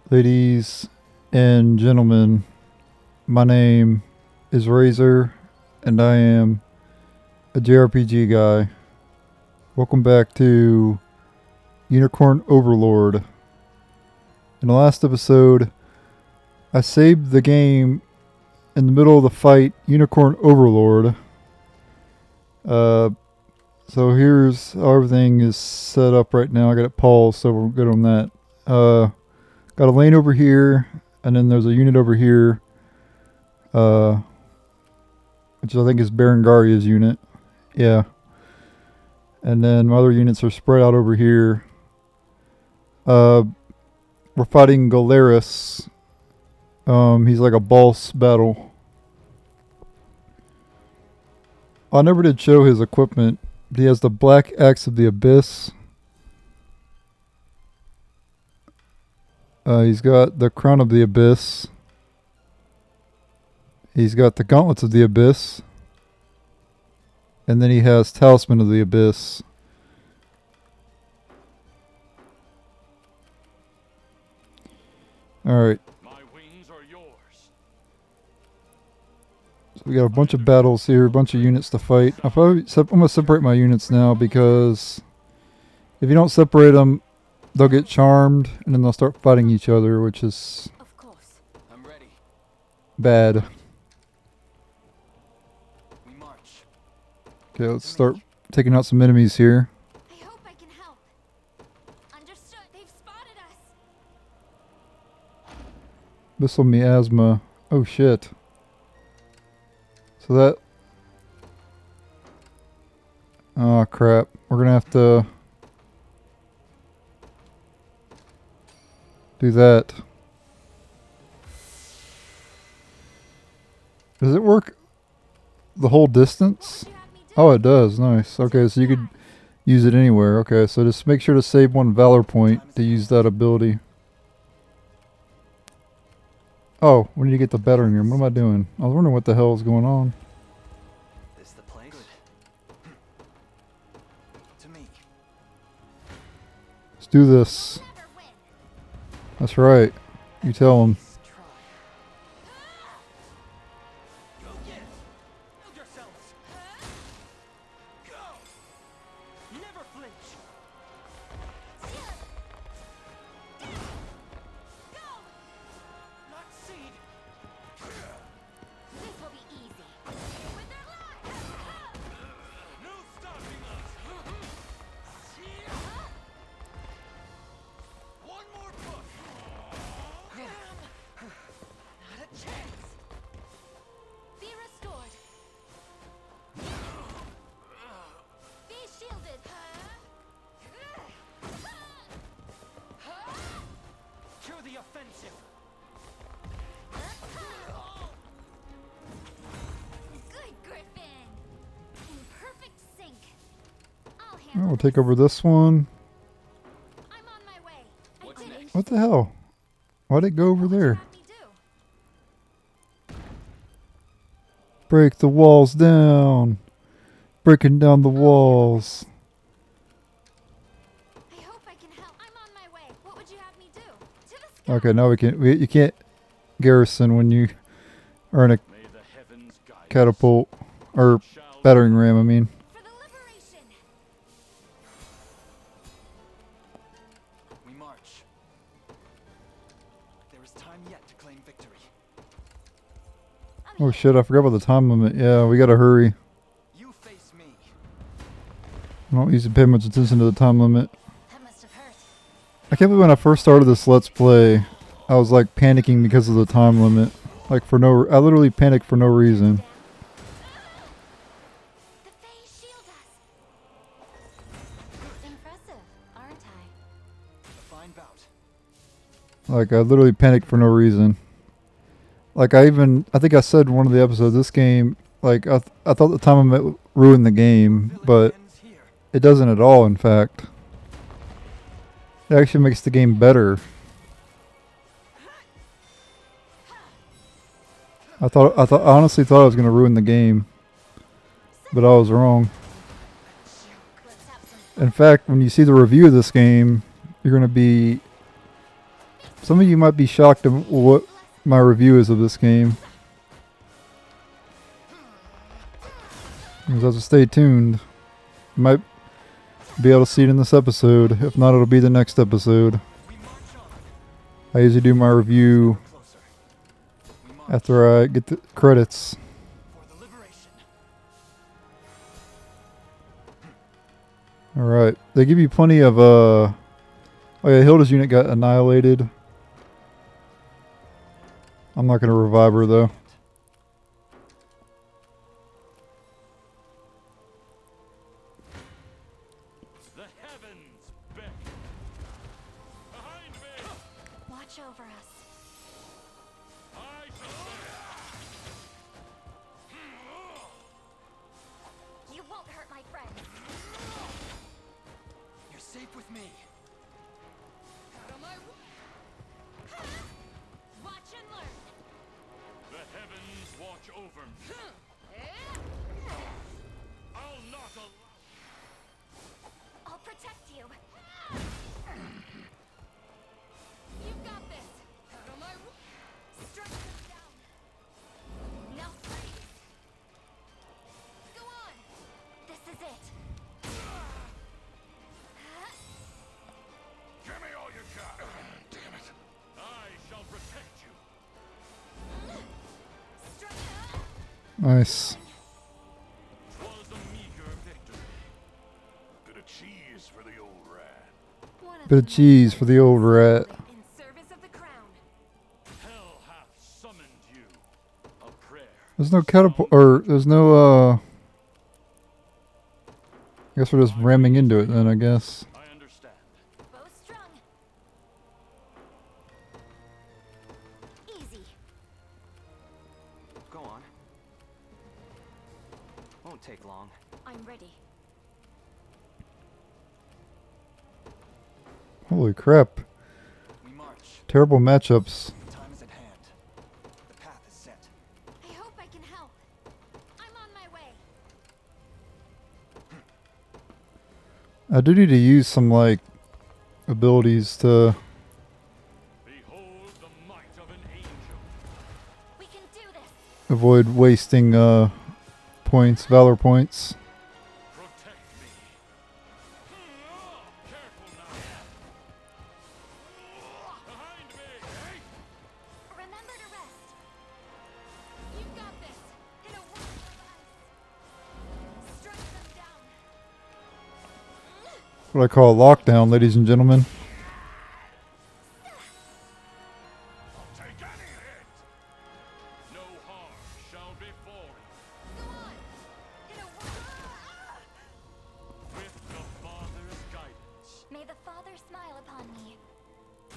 Ladies and gentlemen, my name is Razor, and I am a JRPG guy. Welcome back to Unicorn Overlord. In the last episode, I saved the game in the middle of the fight, Unicorn Overlord. So here's how everything is set up right now. I got it paused, so we're good on that. Got a lane over here, and then there's a unit over here, which I think is Berengaria's unit. Yeah. And then my other units are spread out over here. We're fighting Galeris. He's like a boss battle. I never did show his equipment. He has the Black Axe of the Abyss. He's got the Crown of the Abyss. He's got the Gauntlets of the Abyss. And then he has Talisman of the Abyss. Alright. So we got a bunch of battles here, a bunch of units to fight. I'm going to separate my units now because if you don't separate them, they'll get charmed and then they'll start fighting each other, which is bad. Okay, let's start taking out some enemies here. I hope I can help. Understood. They've spotted us. Missile miasma. Oh shit. So that... Oh crap. We're gonna have to do that. Does it work the whole distance? Oh, it does. Nice. Okay, so you could use it anywhere. Okay, so just make sure to save one Valor point to use that ability. Oh, we need to get the battering ram. What am I doing? I was wondering what the hell is going on. This the place? To me. Let's do this. That's right. You tell him. Oh, we'll take over this one. I'm on my way. What the hell? Why'd it go over there? Break the walls down. Breaking down the walls. I hope I can help. I'm on my way. What would you have me do? To the sky. Okay, now we can. You can't garrison when you are in a catapult or battering ram. I mean. For the liberation. We march. There is time yet to claim victory. Oh shit! I forgot about the time limit. Yeah, we gotta hurry. You face me. I don't usually pay much attention to the time limit. That must have hurt. I can't believe when I first started this Let's Play, I was like panicking because of the time limit. Like for no, I literally panicked for no reason. The Fae shield us. Impressive, aren't I? A fine bout. Like I literally panicked for no reason. Like I think I said in one of the episodes, this game, like I thought the time limit ruined the game, but Ends here. it doesn't at all. In fact, it actually makes the game better. I honestly thought I was gonna ruin the game, but I was wrong. Let's have some In fact, when you see the review of this game, you're gonna be Some of you might be shocked at what my review is of this game. You have to stay tuned. You might be able to see it in this episode. If not, it'll be the next episode. We march on. I usually do my review Closer. We march after I get the credits. for the liberation. Alright. They give you plenty of, oh yeah, Hilda's unit got annihilated. I'm not going to revive her, though. The heavens beckon. Behind me! Watch over us. I You won't hurt my friends. You're safe with me. Watch and learn. The heavens watch over me. I'll not allow. I'll protect you. You've got this. Strike them down. Now freeze. Go on. This is it. Give me all you got. Damn it. I shall protect you. Strike. Nice. 'Twas a meager victory. Bit of cheese for the old rat. One Bit of cheese for the old rat. in service of the crown. Hell hath summoned you. A prayer. There's no catapult, or there's no, I guess we're just ramming into it then, I guess. I understand. Bow strung. Easy. Go on. Won't take long. I'm ready. Holy crap. We march. Terrible matchups. The time is at hand. The path is set. I hope I can help. I'm on my way. I do need to use some, like, abilities to Behold the might of an angel. We can do this. avoid wasting, points, valor points. Protect me. Careful now. Behind me. Remember to rest. You've got this. In a world of ice. Strike them down. What I call a lockdown, ladies and gentlemen. Take any hit. No harm shall befall you. Go on. In a world. With the Father's guidance. May the Father smile upon me.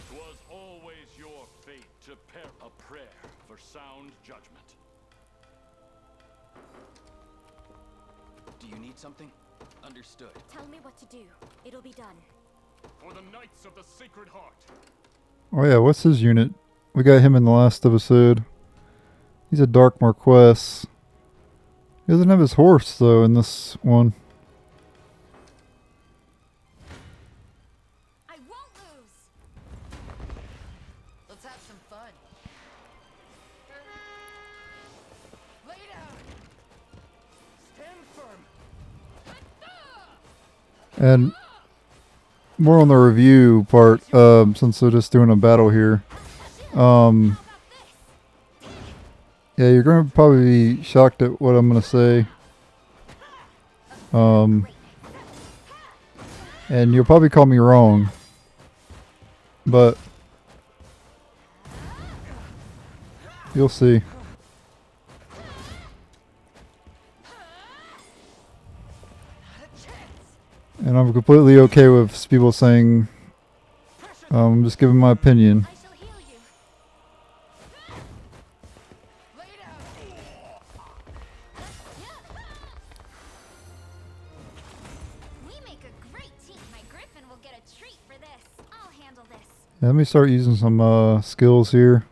'Twas always your fate to pair a prayer for sound judgment. Do you need something? Understood. Tell me what to do. It'll be done. For the Knights of the Sacred Heart. Oh yeah, what's his unit? We got him in the last episode. He's a Dark Marquess. He doesn't have his horse, though, in this one. I won't lose. Let's have some fun. Lay down. Stand firm. And more on the review part, since we're just doing a battle here. How about this? Yeah, you're going to probably be shocked at what I'm going to say. And you'll probably call me wrong. But you'll see. And I'm completely okay with people saying, I'm just giving my opinion. I shall heal you. Lay down. We make a great team. My Griffin will get a treat for this. I'll handle this. Let me start using some skills here.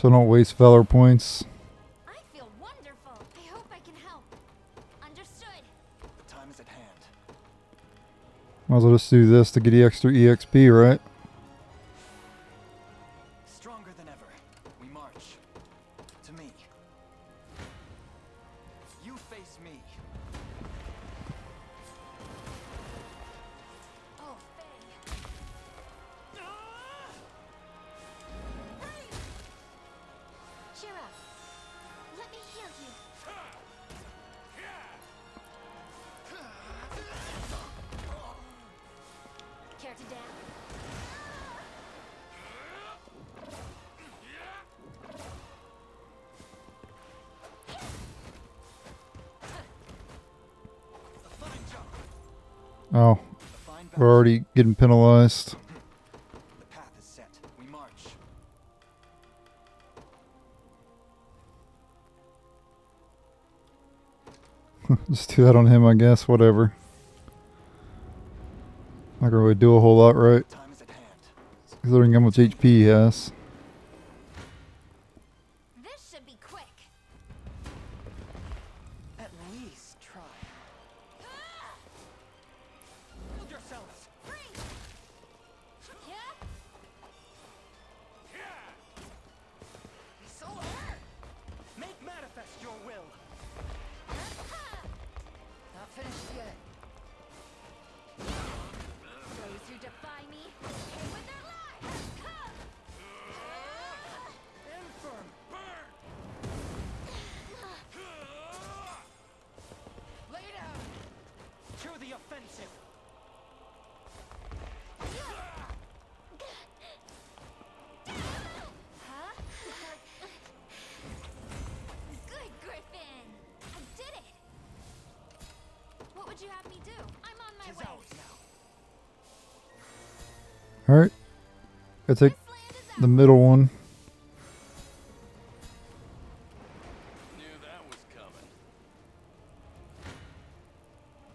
so I don't waste valor points. I feel wonderful. I hope I can help. Understood. The time is at hand. Might as well just do this to get the extra EXP, right? Stronger than ever. We march. To me. You face me. Oh, Faye. Cheer up. Let me heal you. Care to dance? A fine job. Oh, A fine we're already getting penalized. The path is set. We march. Just do that on him, I guess. Whatever. Not gonna really do a whole lot, right? Time is at hand. Considering how much HP he has. This should be quick. At least try. Hold yourselves. Freeze! Yeah? So make manifest your will. Not finished yet. Those who defy me, pay with their lives! Infirm. Burn. Lay down. To the offensive. Huh? Good, Griffin! I did it! What would you have me do? I'm on my Tis way. ours now. Alright. Gotta take This land is the ours. middle one. Knew that was coming.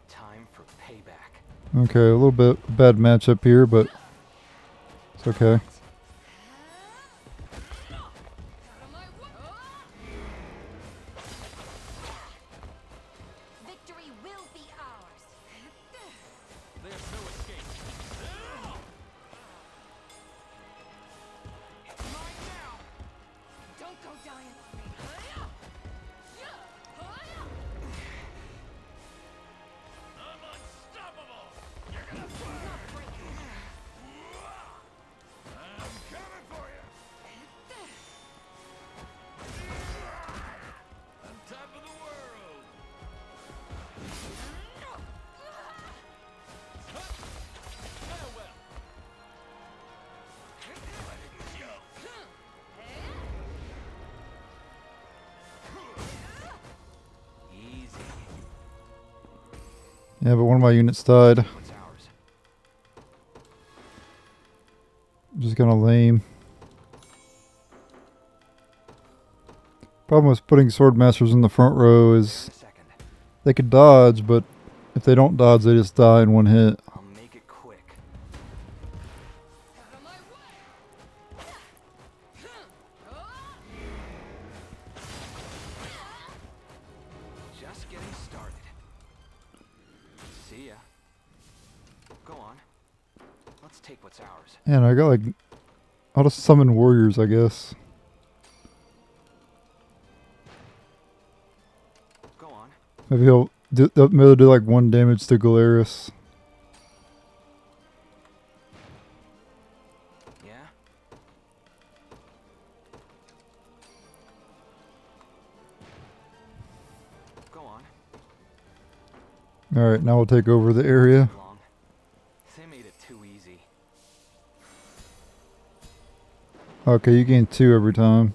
Time for payback. Okay, a little bit bad matchup here, but it's okay. Out of my way. Victory will be ours. There's no escape. It's mine now. Don't go dying on me. I'm unstoppable. You're gonna burn. I'm coming for you. On top of the world. Farewell. Easy. Yeah, but one of my units died. What's ours? Just kind of lame. Problem with putting sword masters in the front row In a is second. they could dodge, but if they don't dodge, they just die in one hit. I'll make it quick. Out of my way. Just getting started. See ya. Go on. Let's take what's ours. And I got like, I'll just summon warriors, I guess. Go on. Maybe maybe they'll do like 1 damage to Galeris. Yeah? Go on. Alright, now we'll take over the area. Long. They made it too easy. Okay, you gain 2 every time.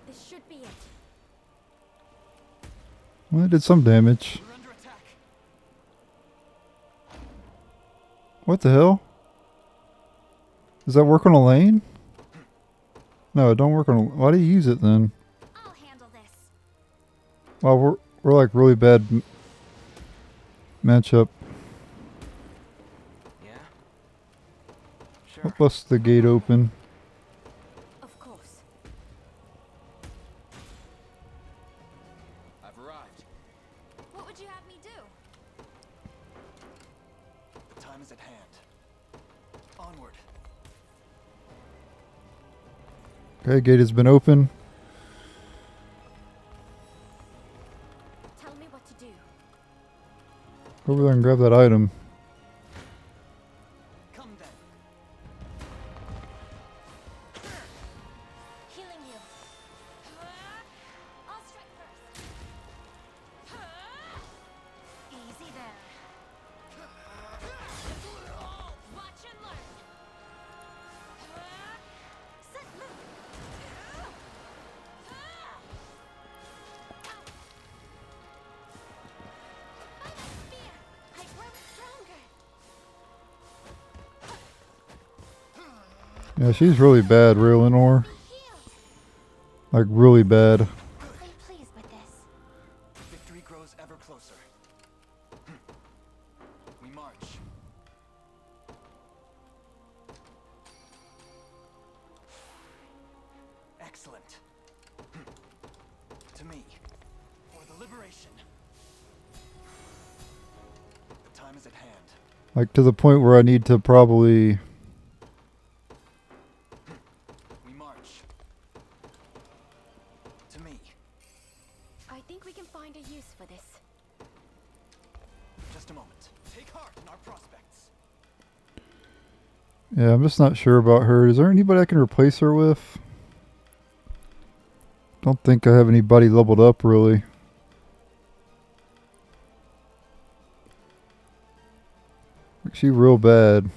This should be it. Well, it did some damage. We're under attack. What the hell? Does that work on Alain? No, it don't work on. Why do you use it then? I'll handle this. Well, we're like really bad matchup. Yeah? Sure. I'll bust the gate open. Of course. Onward. Okay, gate has been open. Tell me what to do. Go over there and grab that item. Come then. Healing you. I'll strike first. Easy there. Watch and learn. Set move. By that spear, I grow stronger. Yeah, she's really bad, Raylanor. Be healed. Like, really bad. Are you pleased with this? Victory grows ever closer. We march. Excellent. To me, for the liberation. The time is at hand. Like, to the point where I need to probably... We march. To me. I think we can find a use for this. Just a moment. Take heart in our prospects. Yeah, I'm just not sure about her. Is there anybody I can replace her with? Don't think I have anybody leveled up, really. She real bad.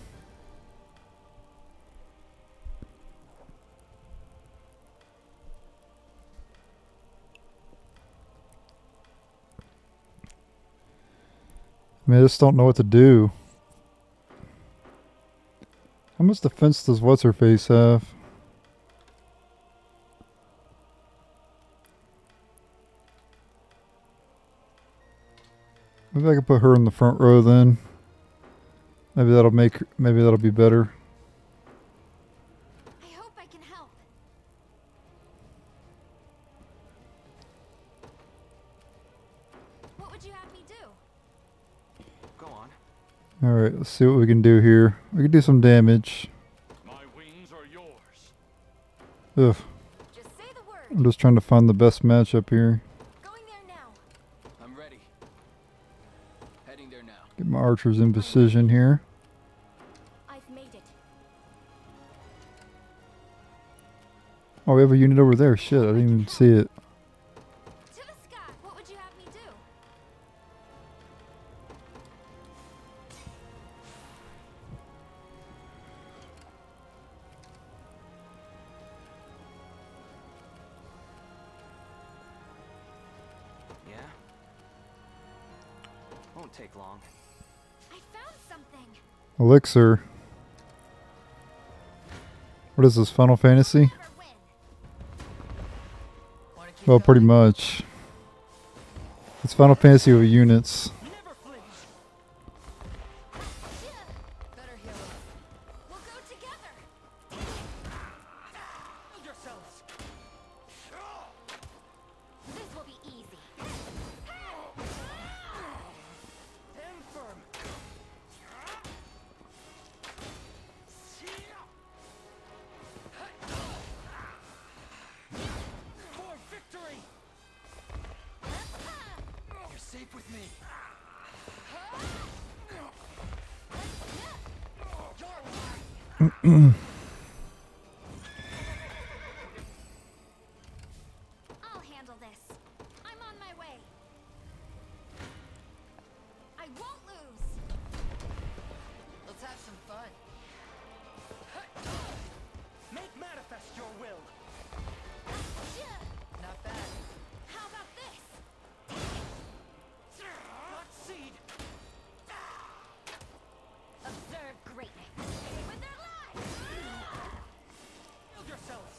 I mean, I just don't know what to do. How much defense does What's-Her-Face have? Maybe I could put her in the front row then. Maybe that'll be better. I hope I can help. What would you have me do? Go on. Alright, let's see what we can do here. We can do some damage. My wings are yours. Ugh. Just say the word. I'm just trying to find the best matchup here. Going there now. I'm ready. Heading there now. Get my archers in position here. I've made it. Oh, we have a unit over there. Shit, I didn't even see it. To the sky. What would you have me do? Yeah? Won't take long. I found something. Elixir. What is this, Final Fantasy? Never win. Wanna keep Well, pretty going? much. It's Final Fantasy with units. Never flinch. Better heal up. We'll go together. Build yourselves. This will be easy. Stand firm. For victory. You're safe with me. I'll handle this. I'm on my way. I won't lose. Let's have some fun. Make manifest your will. Not bad. How about this? Not seed. Observe greatness. With their lives. Build yourselves.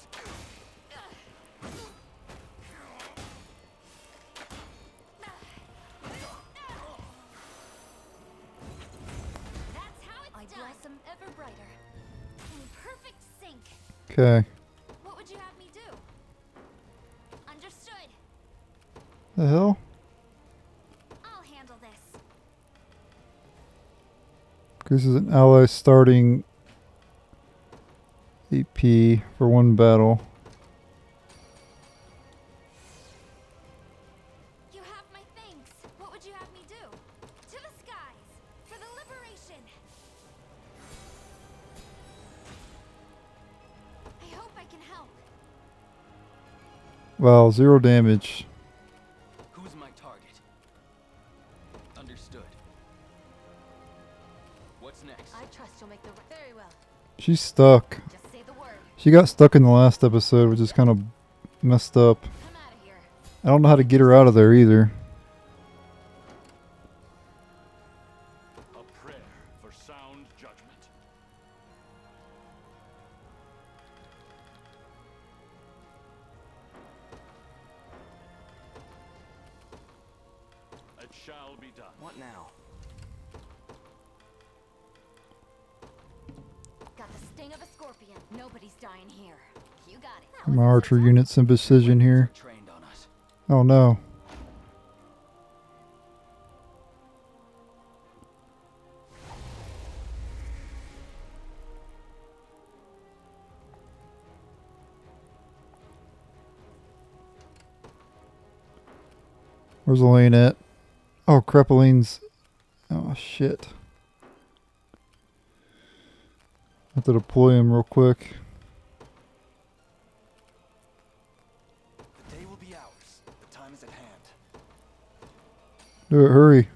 That's how it's done. I blossom ever brighter. In perfect sync. Okay. What would you have me do? Understood. The hell? I'll handle this. This is an ally starting AP for one battle. You have my thanks. What would you have me do? To the skies for the liberation. I hope I can help. Wow, 0 damage. Who's my target? Understood. What's next? I trust you'll make the very well. She's stuck. Just say the word. She got stuck in the last episode, which is kind of messed up. Come out of here. I don't know how to get her out of there either. A prayer for sound judgment. It shall be done. What now? Got the sting of a scorpion. Nobody's dying here. You got it. My archer units in precision here. Trained on us. Oh no. Where's Alain at? Oh, crap, Elaine's... Oh, shit. I have to deploy him real quick. The day will be ours. The time is at hand. Do it, hurry.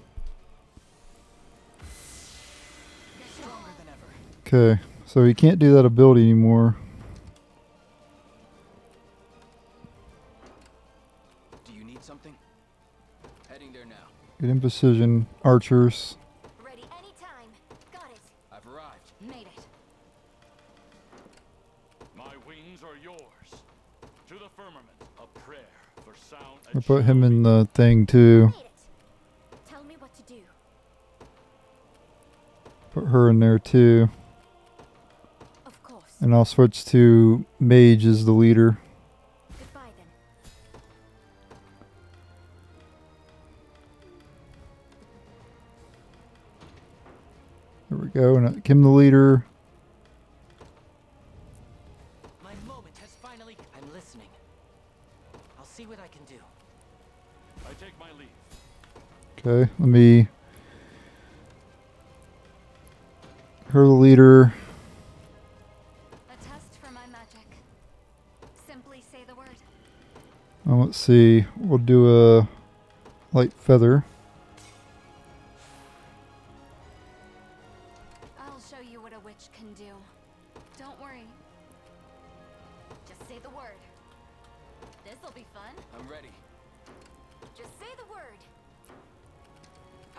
Stronger than ever. Okay, so he can't do that ability anymore. Do you need something? Heading there now. Get in position, archers. Ready anytime. Got it. I've arrived. Made it. My wings are yours. To the firmament, a prayer for sound. I put him in the thing too. Made it. Tell me what to do. Put her in there too. Of course. And I'll switch to Mage as the leader. Goodbye then. There we go. And Kim the leader. My moment has finally. I'm listening. I'll see what I can do. I take my leave. Okay, let me... Her the leader. A test for my magic. Simply say the word. Let's see. We'll do a light feather. I'll show you what a witch can do. Don't worry. Just say the word. This'll be fun. I'm ready. Just say the word.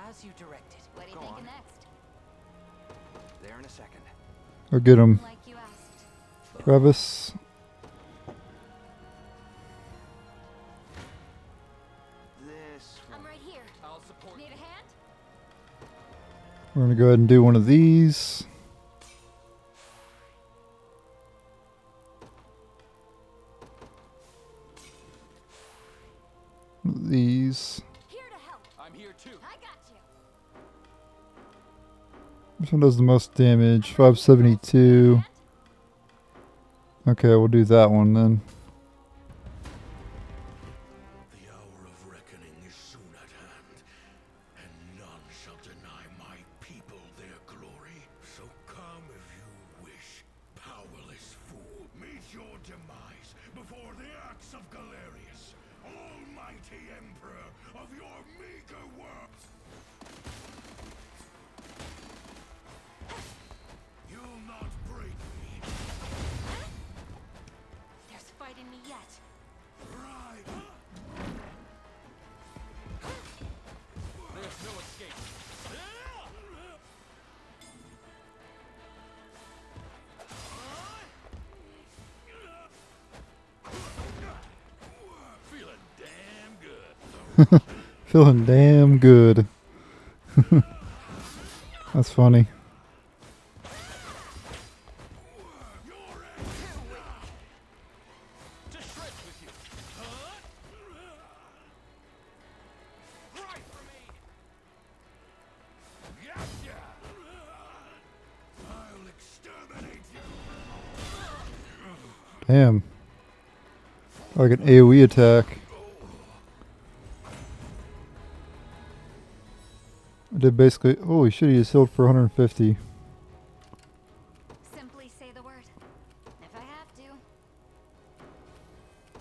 As you directed. What do you Go think on. next? There in a second. I'll get him. Like you asked. Travis. This I'm one. right here. I'll support Need you. a hand? We're going to go ahead and do one of these. One of these. Here to help. I'm here too. I got you. This one does the most damage. 572. Okay, we'll do that one then. The hour of reckoning is soon at hand, and none shall deny my people their glory. So come if you wish, powerless fool. Meet your demise before the axe of Galerius, almighty emperor of your meager world. You'll not break me. There's fight in me yet. Right. There's no escape. Feeling damn good. Feeling damn good. That's funny. To shreds with you. Right for me. Gotcha! I'll exterminate you. Damn. Like an AoE attack. I did basically. Holy shit, he just healed for 150. Simply say the word. If I have to.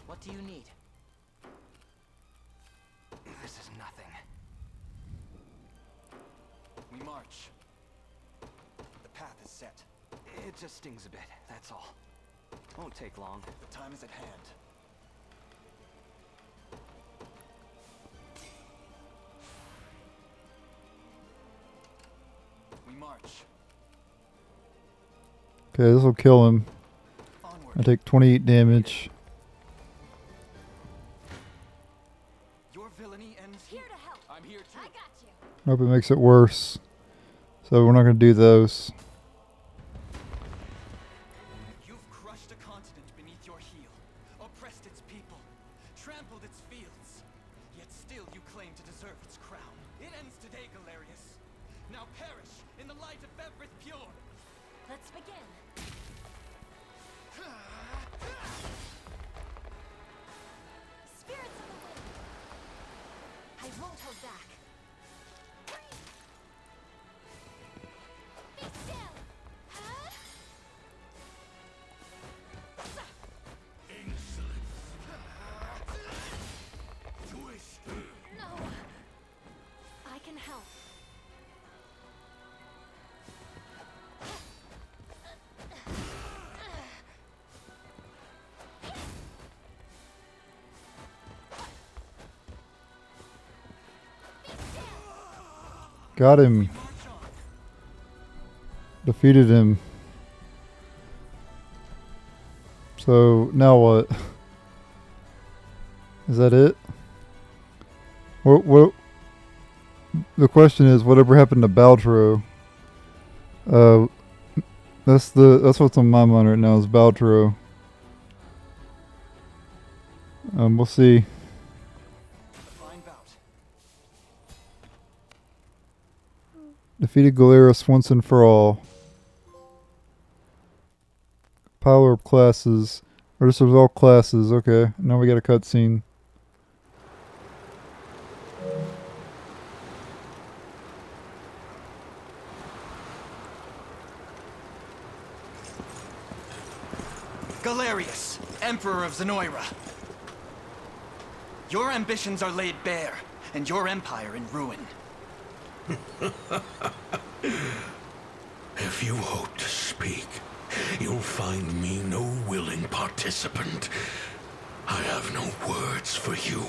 What do you need? This is nothing. We march. The path is set. It just stings a bit, that's all. Won't take long. The time is at hand. We march. Okay, this will kill him. Onward. I take 28 damage. Your villainy ends here. Here to help. I'm here too. I got you. Hope it makes it worse. So we're not going to do those. You've crushed a continent beneath your heel, oppressed its people, trampled its fields. Yet still you claim to deserve its crown. It ends today, Galerius. Now perish in the light of Evrith pure. Let's begin. Spirits of the wind. I won't hold back. Be still. Huh? Twist. No. I can help. Got him. March on. Defeated him. So now what? Is that it? What? The question is, whatever happened to Baltro? That's what's on my mind right now is Baltro. We'll see. A fine bout. Defeated Galerius once and for all. Power of classes. Or this was all classes. Okay, now we got a cutscene. Galerius, Emperor of Zenoira. Your ambitions are laid bare, and your empire in ruin. If you hope to speak, you'll find me no willing participant. I have no words for you.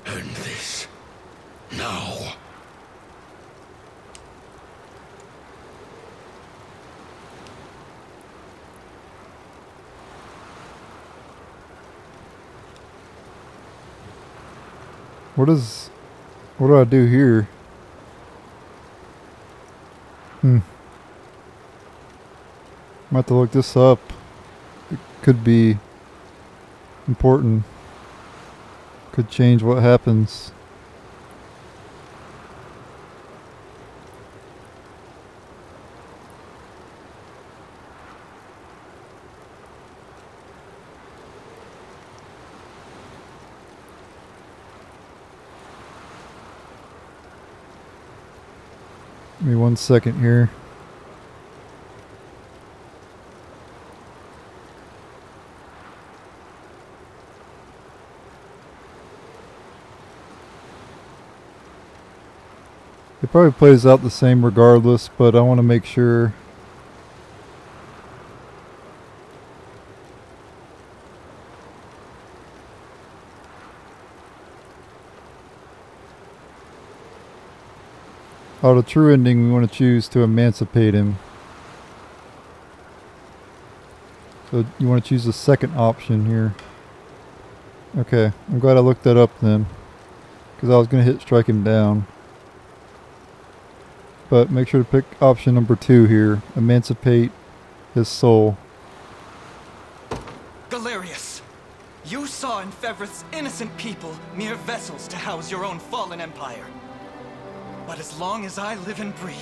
End this. Now. What do I do here? Might have to look this up. It could be important. Could change what happens. Give me 1 second here. It probably plays out the same regardless, but I want to make sure. Oh, the true ending, we want to choose to emancipate him. So you want to choose the second option here. Okay, I'm glad I looked that up then. Because I was going to hit strike him down. But make sure to pick option number 2 here. Emancipate his soul. Galerius, you saw in Fevrith's innocent people mere vessels to house your own fallen empire. But as long as I live and breathe,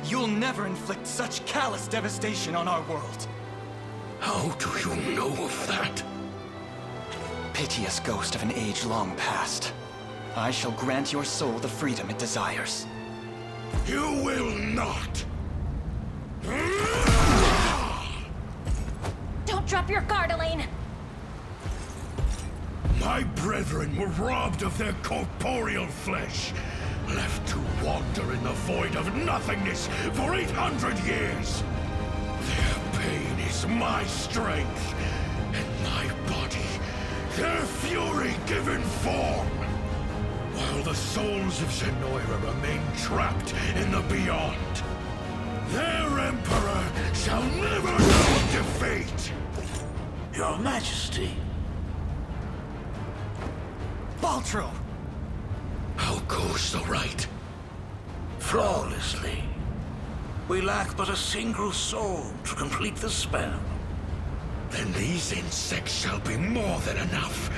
you'll never inflict such callous devastation on our world. How do you know of that? Piteous ghost of an age long past. I shall grant your soul the freedom it desires. You will not! Don't drop your guard, Alain! My brethren were robbed of their corporeal flesh, left to wander in the void of nothingness for 800 years. Their pain is my strength, and my body, their fury given form. While the souls of Zenoira remain trapped in the beyond, their emperor shall never know defeat! Your Majesty. Baltro! How goes the rite? Flawlessly. We lack but a single soul to complete the spell. Then these insects shall be more than enough.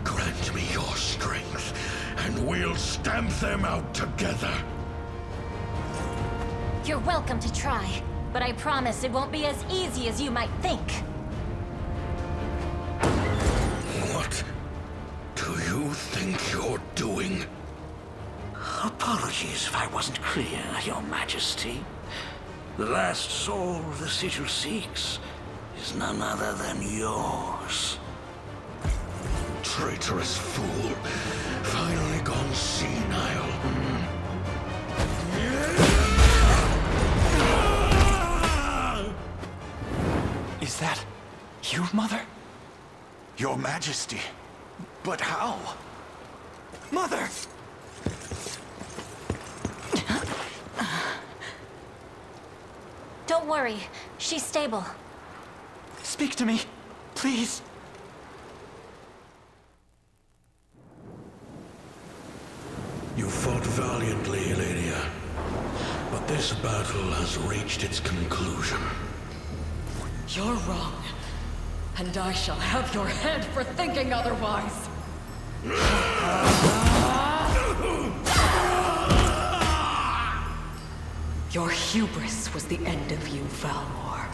Grant me your strength, and we'll stamp them out together. You're welcome to try, but I promise it won't be as easy as you might think. What do you think you're doing? Apologies if I wasn't clear, Your Majesty. The last soul the sigil seeks is none other than yours. Traitorous fool. Finally gone senile. Is that you, Mother? Your Majesty. But how? Mother! Don't worry, she's stable. Speak to me, please. You fought valiantly, Elenia. But this battle has reached its conclusion. You're wrong. And I shall have your head for thinking otherwise. Your hubris was the end of you, Valmor.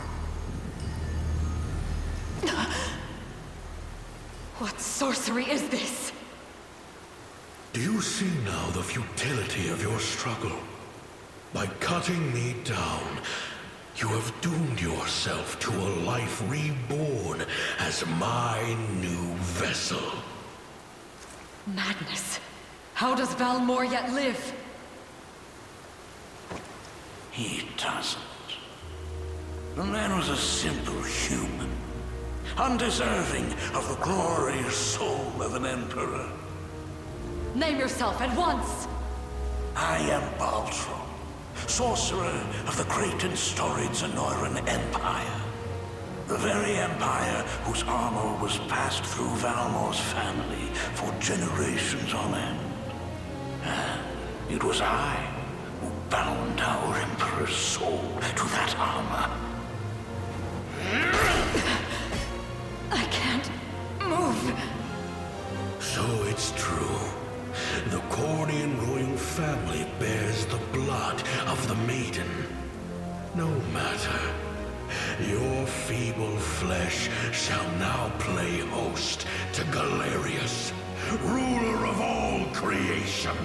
What sorcery is this? Do you see now the futility of your struggle? By cutting me down, you have doomed yourself to a life reborn as my new vessel. Madness. How does Valmor yet live? He doesn't. The man was a simple human, undeserving of the glorious soul of an emperor. Name yourself at once! I am Baltro, sorcerer of the great and storied Zenoiran Empire. The very empire whose armor was passed through Valmor's family for generations on end. And it was I who bound our emperor's soul to that armor. I can't move. So it's true. The Cornian royal family bears the blood of the maiden. No matter. Your feeble flesh shall now play host to Galerius, ruler of all creation.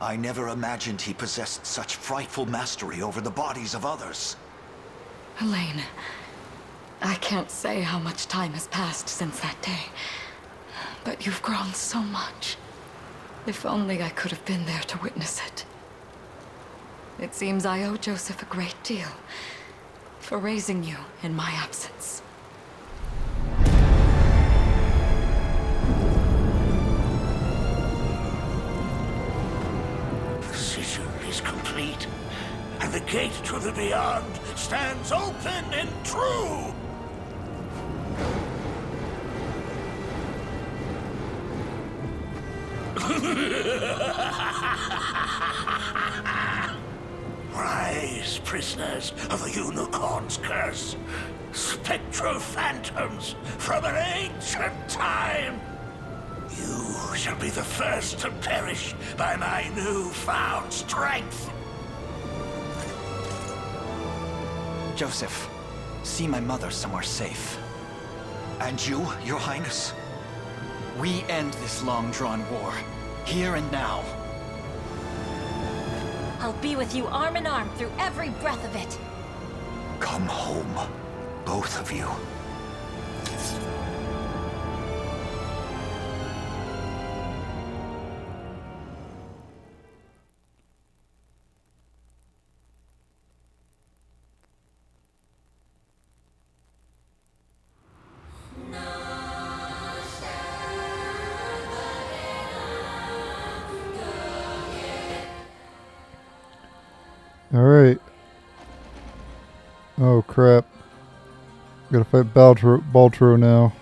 I never imagined he possessed such frightful mastery over the bodies of others. Alain, I can't say how much time has passed since that day. But you've grown so much. If only I could have been there to witness it. It seems I owe Joseph a great deal for raising you in my absence. The sigil is complete, and the gate to the beyond stands open and true! Right. latest prisoners of the unicorn's curse. Spectral phantoms from an ancient time. You shall be the first to perish by my newfound strength. Joseph, see my mother somewhere safe. And you, Your Highness? We end this long-drawn war, here and now. I'll be with you arm in arm through every breath of it. Come home, both of you. Alright. Oh crap. Gotta fight Baltro now.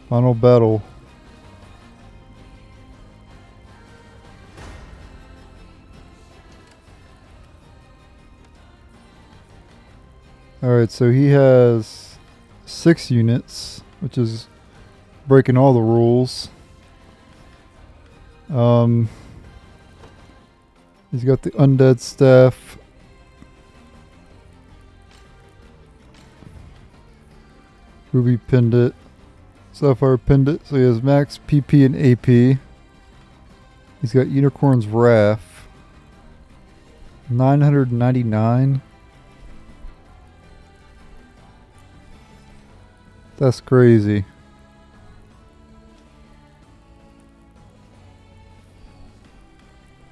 Final battle. Alright, so he has 6 units, which is breaking all the rules. He's got the undead staff. Ruby pendant. Sapphire pendant. So he has max PP and AP. He's got Unicorn's Wrath. 999. That's crazy.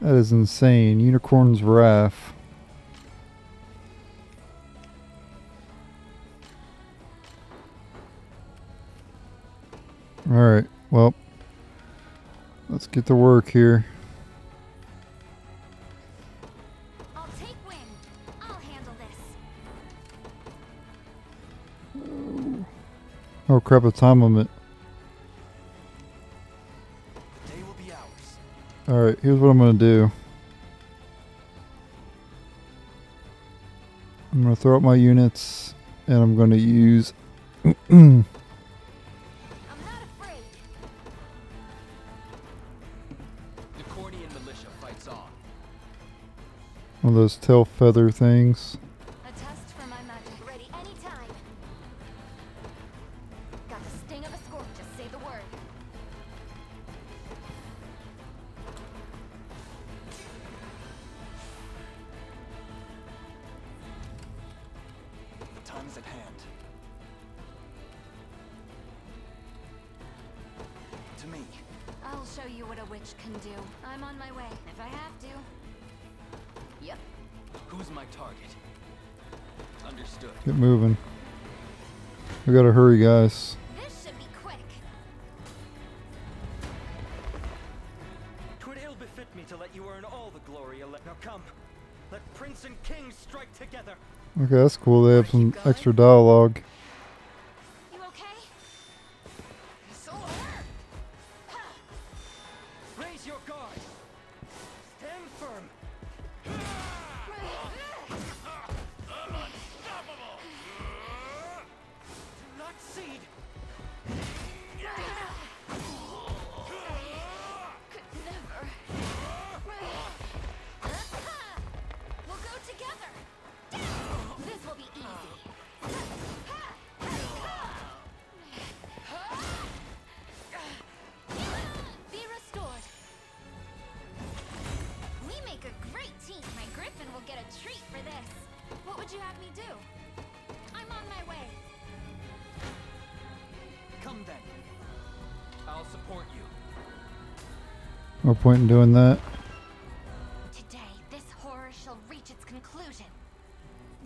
That is insane. Unicorn's Wrath. Alright, well, let's get to work here. I'll take wind. I'll handle this. Oh crap, a time limit. The day will be ours. Alright, here's what I'm going to do. I'm going to throw out my units, and I'm going to use... I'm not afraid. The Cornian militia fights on. one of those tail feather things. A test for my magic. Ready anytime. Got the sting of a scorch. Just say the word. The time is at hand. To me. I'll show you what a witch can do. I'm on my way, if I have to. Yep. Who's my target? Understood. Get moving. We gotta hurry, guys. This should be quick. Twould ill befit me to let you earn all the glory. Now come. Let prince and king strike together. Okay, that's cool. They have some extra dialogue. You okay? So raise your guard. Stand firm. Do not cede. Could never. We'll go together. This will be easy. Be restored. We make a great team. My griffin will get a treat for this. What would you have me do? I'm on my way. Come then. I'll support you. No point in doing that. Today, this horror shall reach its conclusion.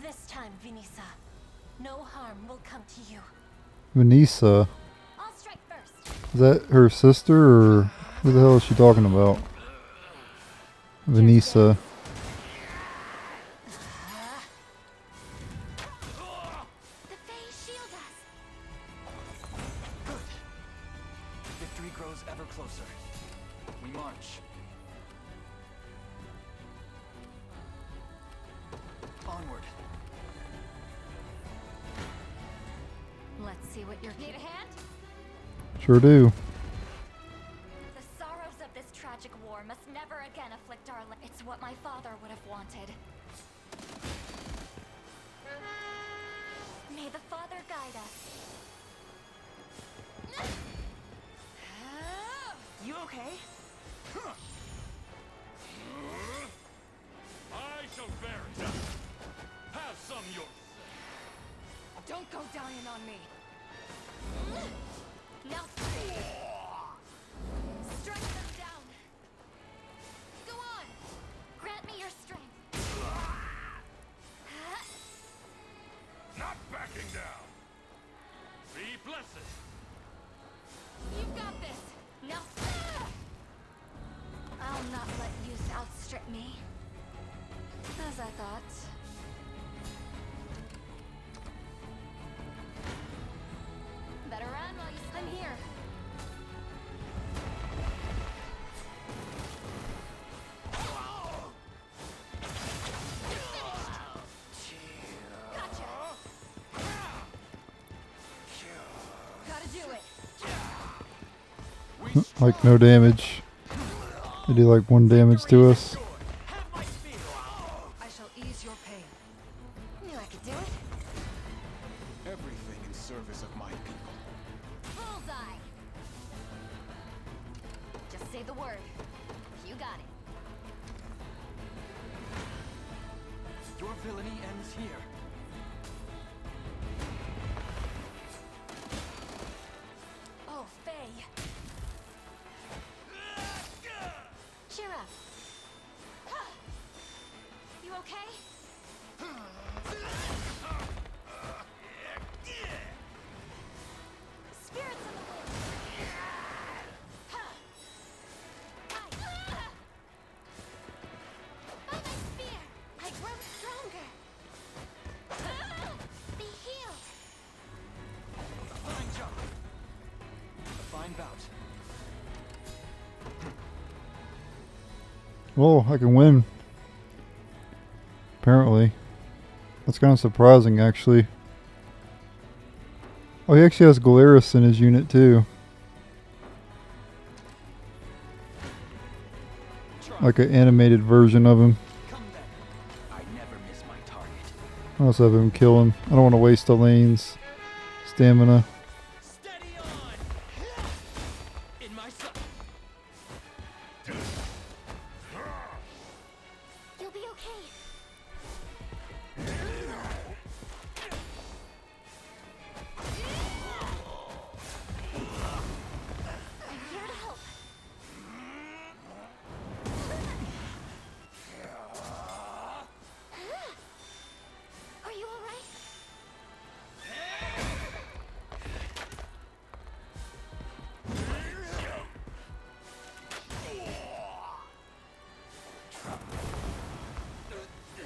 This time, Vinisa, no harm will come to you. Vanessa. I'll strike first. Is that her sister, or who the hell is she talking about? Vanessa. The Fae shield us. Good. Victory grows ever closer. We march. Onward. Let's see what you're. Need a hand? Sure do. The sorrows of this tragic war must never again afflict our land. It's what my father would have wanted. May the Father guide us. You okay? I shall bear it. Have some yourself. Don't go dying on me. Now strike them down. Go on. Grant me your strength. Not backing down. Be blessed. You've got this. Now I'll not let youth outstrip me. As I thought. Better run while I'm here. Gotcha. Gotta do it. Like no damage. They do like 1 damage to us. Have my spear. I shall ease your pain. Knew I could do it. Everything in service of my people. Bullseye. Just say the word. You got it. Your villainy ends here. Oh, Faye. Cheer up. You okay? Spirits of the wind. Hi. By my spear, I grow stronger. Be healed. Fine job. A fine bout. Oh, I can win. Apparently. That's kind of surprising, actually. Oh, he actually has Galerius in his unit, too. Like an animated version of him. Come then. I never miss my target. I also have him kill him. I don't want to waste Alain's stamina. Steady on. In my sight. You'll be okay. I'm here to help. Are you all right?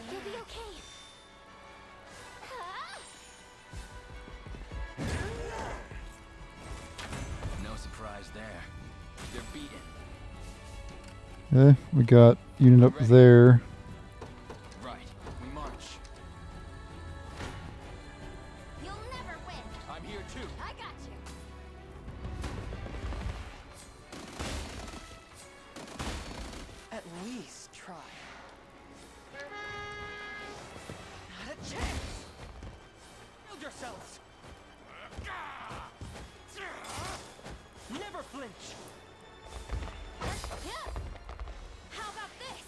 You'll be okay. No surprise there. They're beaten. Yeah, we got unit up there. Right. We march. You'll never win. I'm here too. I got you. At least try. Not a chance. Build yourselves. Never flinch. Yeah. How about this?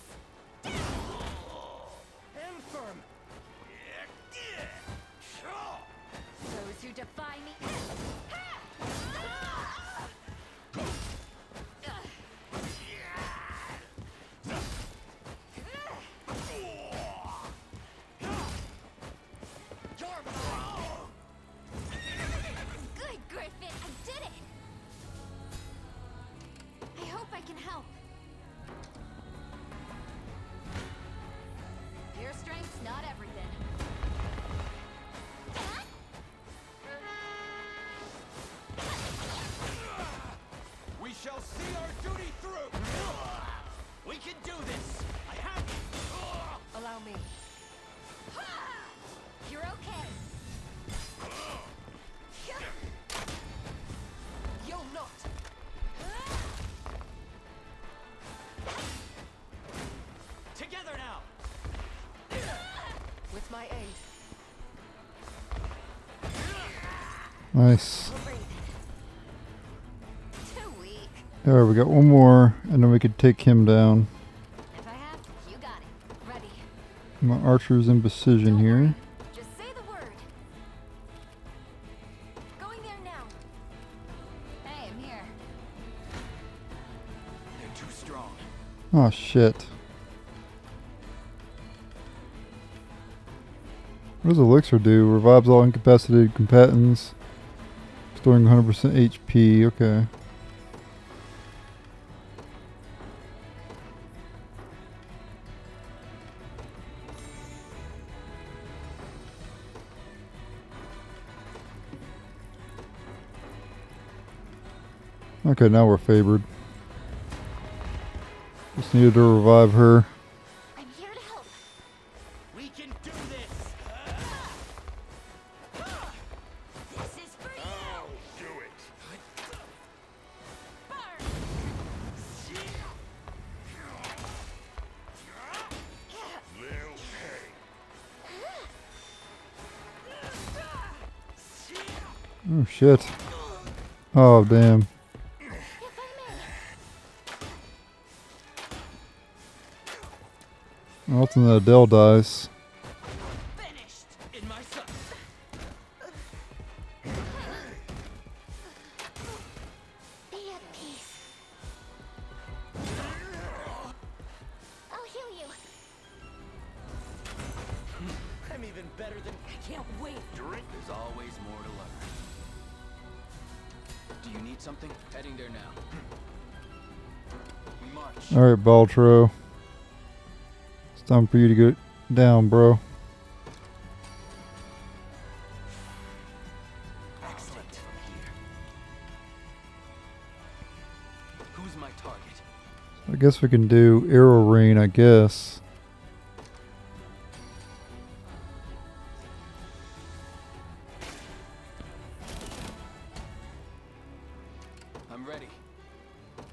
my aid. Nice. We'll breathe. Too weak. Alright, we got one more, and then we could take him down. If I have, you got it. Ready. My archer's in precision Don't here. worry. Just say the word. Going there now. Hey, I'm here. They're too strong. Oh shit. What does Elixir do? Revives all incapacitated combatants. Storing 100% HP. Okay. Okay, now we're favored. Just needed to revive her. I'm here to help. We can do this! This is for you. I'll do it. Burn. They'll pay. Oh shit. Oh damn. Ultimate Adele dies. Finished! In my sight! Be at peace. I'll heal you. I'm even better than... I can't wait. Drink. There's always more to learn. Do you need something? Heading there now. We march. Alright, Baltro. It's time for you to go down, bro. Excellent. From here. Who's my target? I guess we can do Arrow Rain, I guess. I'm ready.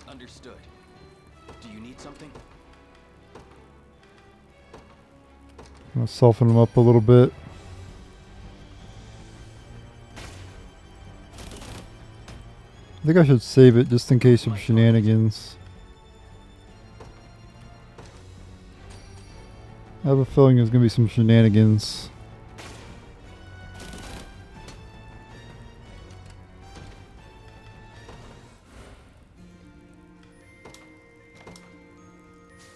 Understood. Do you need something? I'm gonna soften them up a little bit. I think I should save it just in case of shenanigans. I have a feeling there's gonna be some shenanigans.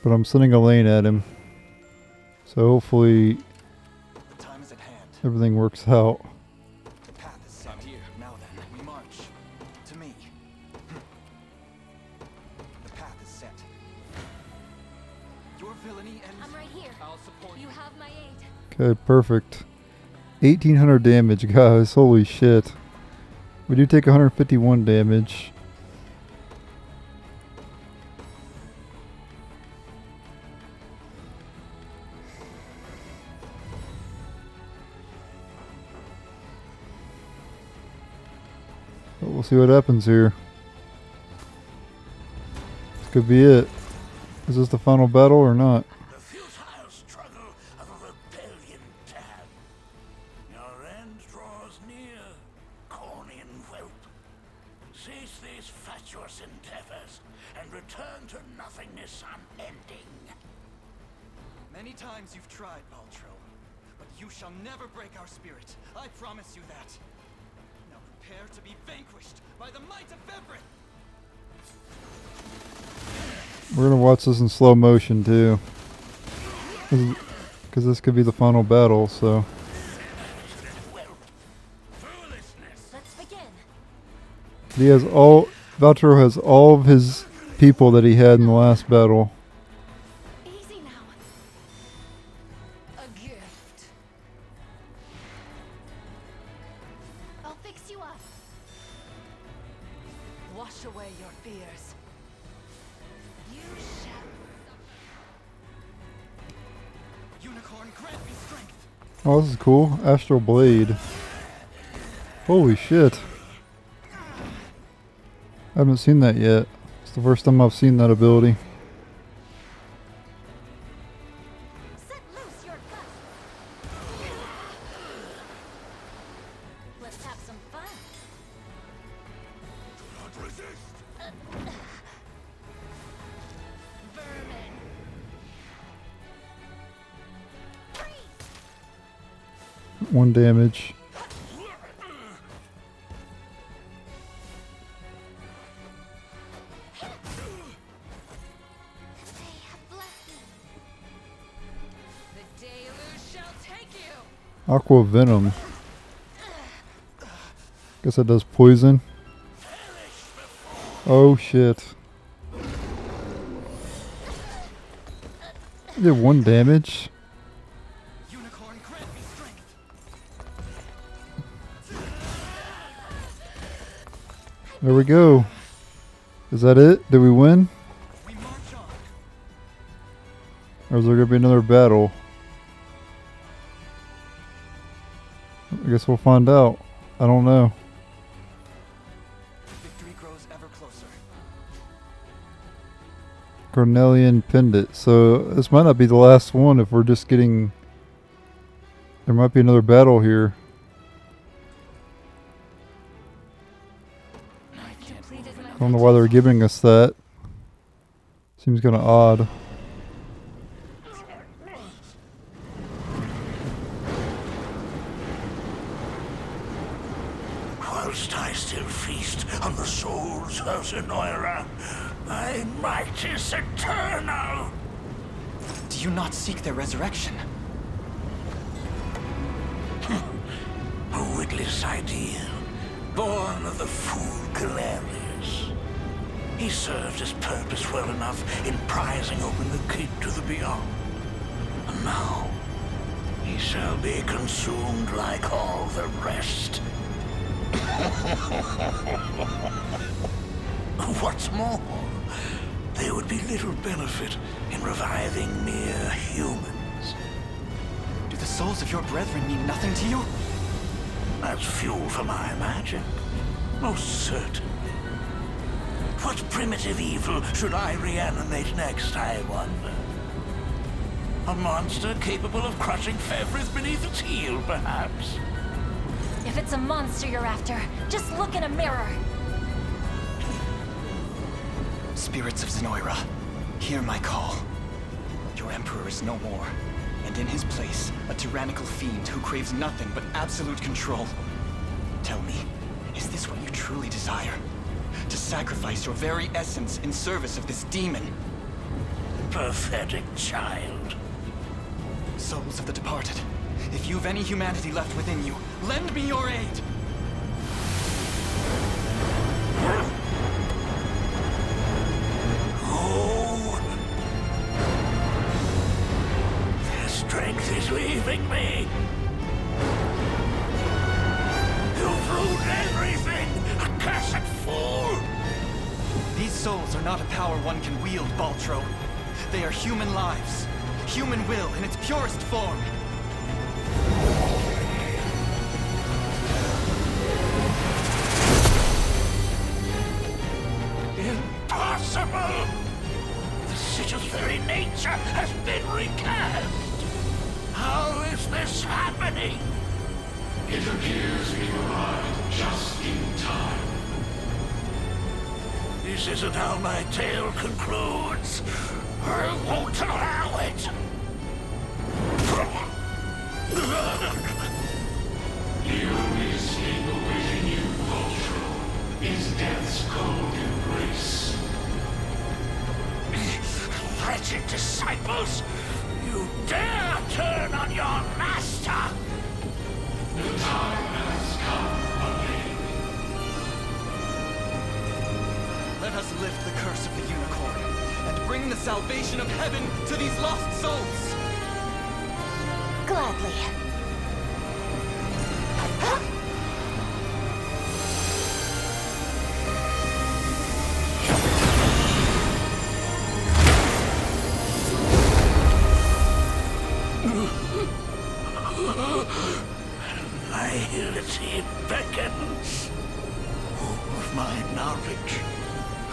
But I'm sending Alain at him. So hopefully The time is at hand. everything works out. The path is set. I'm here. Now then, we march. To me. The path is set. Your villainy ends. I'm right here. I'll support You have my aid. Okay, perfect. 1800 damage, guys. Holy shit. We do take 151 damage. But we'll see what happens here. This could be it. Is this the final battle or not? The futile struggle of a rebellion tab. Your end draws near, Cornian whelp. Cease these fatuous endeavors and return to nothingness unending. Many times you've tried, Baltro, but you shall never break our spirit. I promise you that. Now prepare to be vanquished by the might of Everett. We're gonna watch this in slow motion too. Because this could be the final battle, so. Let's begin. He has all. Valtro has all of his people that he had in the last battle. Easy now. A gift. I'll fix you up. Wash away your fears. You shall. Unicorn, grant me strength. Oh, this is cool. Astral Blade. Holy shit. I haven't seen that yet. It's the first time I've seen that ability. Set loose your guts. 1 damage. They have blessed me. The deluge shall take you. Aqua Venom. Guess that does poison. Oh shit. Did 1 damage. Unicorn, grant me strength. There we go. Is that it? Did we win? We march on. Or is there gonna be another battle? I guess we'll find out. I don't know. Victory grows ever closer. Cornelian Pendant. So this might not be the last one if we're just getting... There might be another battle here. I don't know why they're giving us that. Seems kind of odd. Whilst I still feast on the souls of Zenoira, my might is eternal. Do you not seek their resurrection? A witless ideal, born of the fool Galerius. He served his purpose well enough in prizing open the gate to the beyond. And now, he shall be consumed like all the rest. What's more, there would be little benefit in reviving mere humans. Do the souls of your brethren mean nothing to you? That's fuel for my magic. Most certainly. What primitive evil should I reanimate next, I wonder? A monster capable of crushing Fevris beneath its heel, perhaps? If it's a monster you're after, just look in a mirror. Spirits of Zenoira, hear my call. Your Emperor is no more, and in his place, a tyrannical fiend who craves nothing but absolute control. Tell me, is this what you truly desire? To sacrifice your very essence in service of this demon? Pathetic child. Souls of the departed, if you've any humanity left within you, lend me your aid! Oh! Their strength is leaving me. You've ruined everything! Accursed fool! These souls are not a power one can wield, Baltro. They are human lives. Human will in its purest form. Impossible! The city's very nature has been recast! How is this happening? It appears we arrived just in time. This isn't how my tale concludes. I won't allow it! The only escape awaiting you, Vultro, is death's cold embrace. Wretched disciples! You dare turn on your master! The time has come again. Let us lift the curse of the unicorn and bring the salvation of heaven to these lost souls! Gladly. Nihility beckons. All of my knowledge,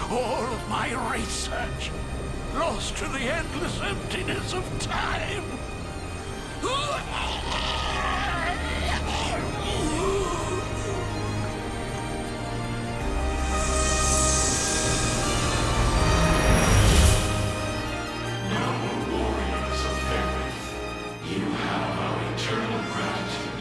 all of my research, lost to the endless emptiness of time. Noble warriors of Rebirth, you have our eternal gratitude.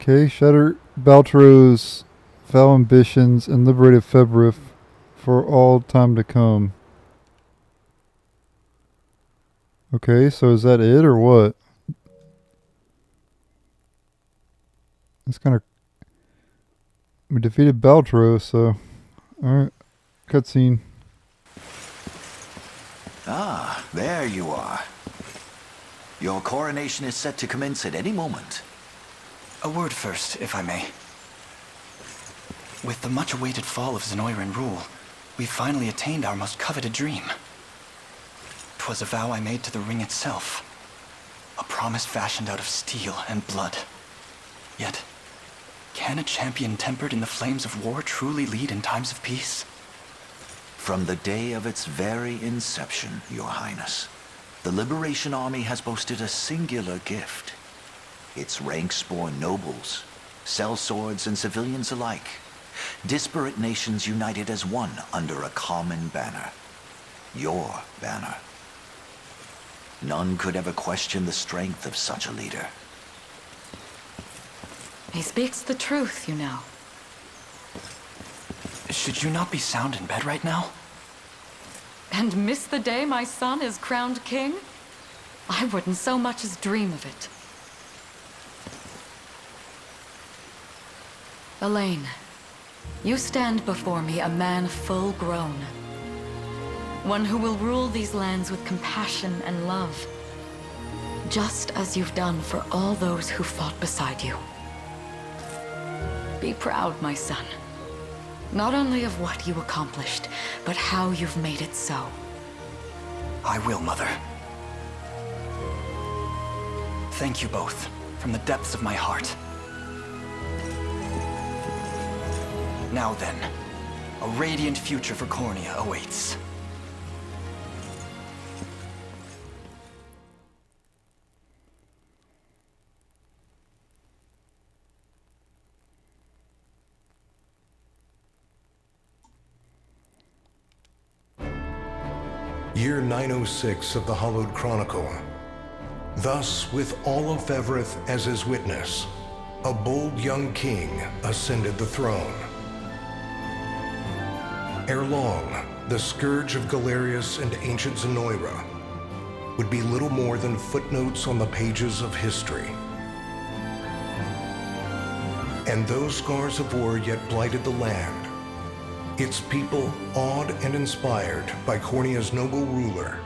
Okay, shattered Baltro's foul ambitions and liberated Febrith for all time to come. Okay, so is that it or what? It's kind of... We defeated Baltro, so... Alright, cutscene. Ah, there you are. Your coronation is set to commence at any moment. A word first, if I may. With the much-awaited fall of Zenoiran rule, we finally attained our most coveted dream. 'Twas a vow I made to the ring itself. A promise fashioned out of steel and blood. Yet, can a champion tempered in the flames of war truly lead in times of peace? From the day of its very inception, Your Highness, the Liberation Army has boasted a singular gift. Its ranks bore nobles, sellswords, and civilians alike. Disparate nations united as one under a common banner. Your banner. None could ever question the strength of such a leader. He speaks the truth, you know. Should you not be sound in bed right now? And miss the day my son is crowned king? I wouldn't so much as dream of it. Alain, you stand before me a man full grown. One who will rule these lands with compassion and love. Just as you've done for all those who fought beside you. Be proud, my son. Not only of what you accomplished, but how you've made it so. I will, Mother. Thank you both, from the depths of my heart. Now then, a radiant future for Cornea awaits. Year 906 of the Hallowed Chronicle. Thus, with all of Fevrith as his witness, a bold young king ascended the throne. Ere long, the scourge of Galerius and ancient Zenoira would be little more than footnotes on the pages of history. And those scars of war yet blighted the land. Its people, awed and inspired by Cornea's noble ruler,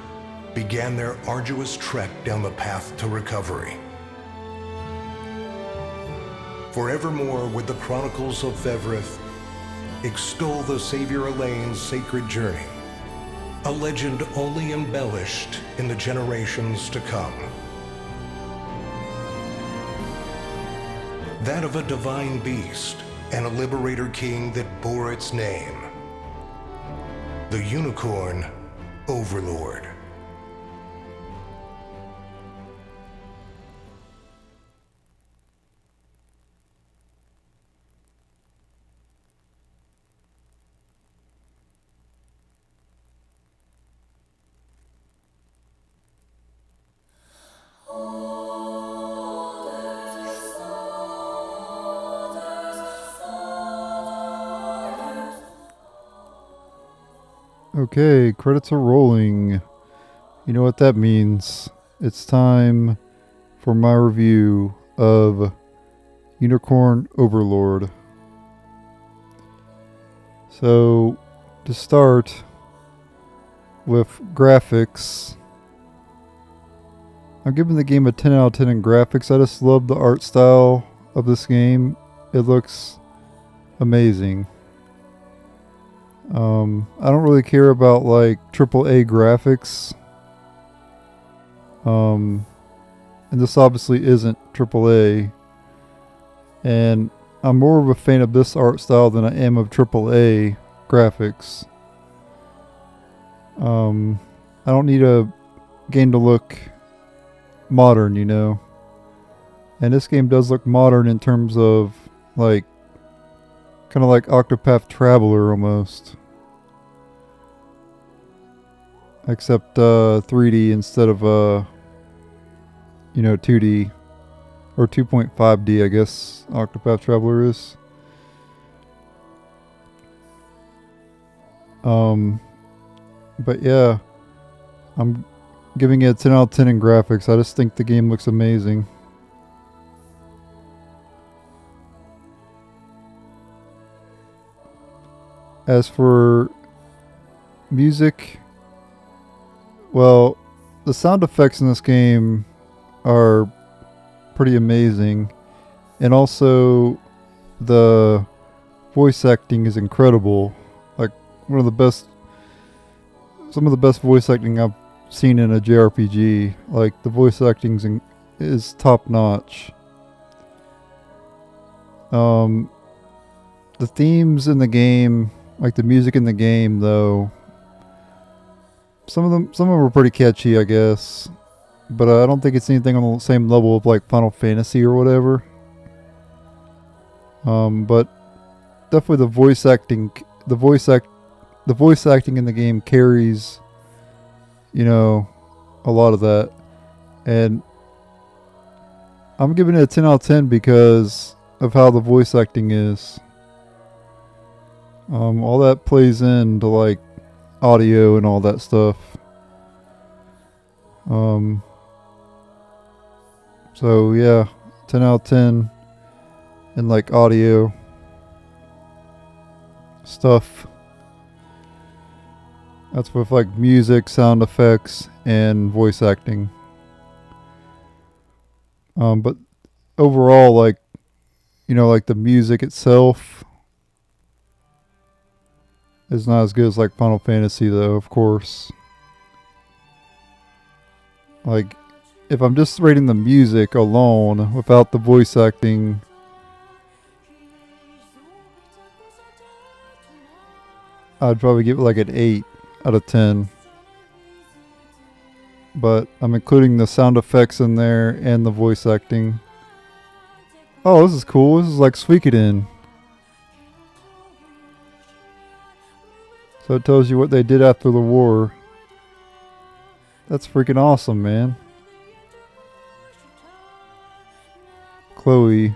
began their arduous trek down the path to recovery. Forevermore would the Chronicles of Fevrith extol the Savior Alain's sacred journey, a legend only embellished in the generations to come. That of a divine beast and a liberator king that bore its name, the unicorn Overlord. Okay, credits are rolling. You know what that means. It's time for my review of Unicorn Overlord. So, to start with graphics, I'm giving the game a 10 out of 10 in graphics. I just love the art style of this game. It looks amazing. I don't really care about like AAA graphics. And this obviously isn't AAA. And I'm more of a fan of this art style than I am of AAA graphics. I don't need a game to look modern, you know. And this game does look modern in terms of like kind of like Octopath Traveler almost. Except 3D instead of 2D. or 2.5D, I guess Octopath Traveler is. But yeah, I'm giving it a 10 out of 10 in graphics. I just think the game looks amazing. As for music, well, the sound effects in this game are pretty amazing, and also the voice acting is incredible. Like one of the best, some of the best voice acting I've seen in a JRPG. Like the voice acting is top notch. The themes in the game, like the music in the game, though, some of them were pretty catchy, I guess. But I don't think it's anything on the same level of like Final Fantasy or whatever. But definitely the voice acting in the game carries, you know, a lot of that. And I'm giving it a 10 out of 10 because of how the voice acting is. All that plays into like audio and all that stuff. So yeah, 10 out of 10 in like audio stuff. That's with like music, sound effects, and voice acting. But overall, like, you know, like the music itself is not as good as like Final Fantasy, though, of course. Like, if I'm just rating the music alone without the voice acting, I'd probably give it like an 8 out of 10. But I'm including the sound effects in there and the voice acting. Oh, this is cool. This is like Suikoden. So it tells you what they did after the war. That's freaking awesome, man. Chloe.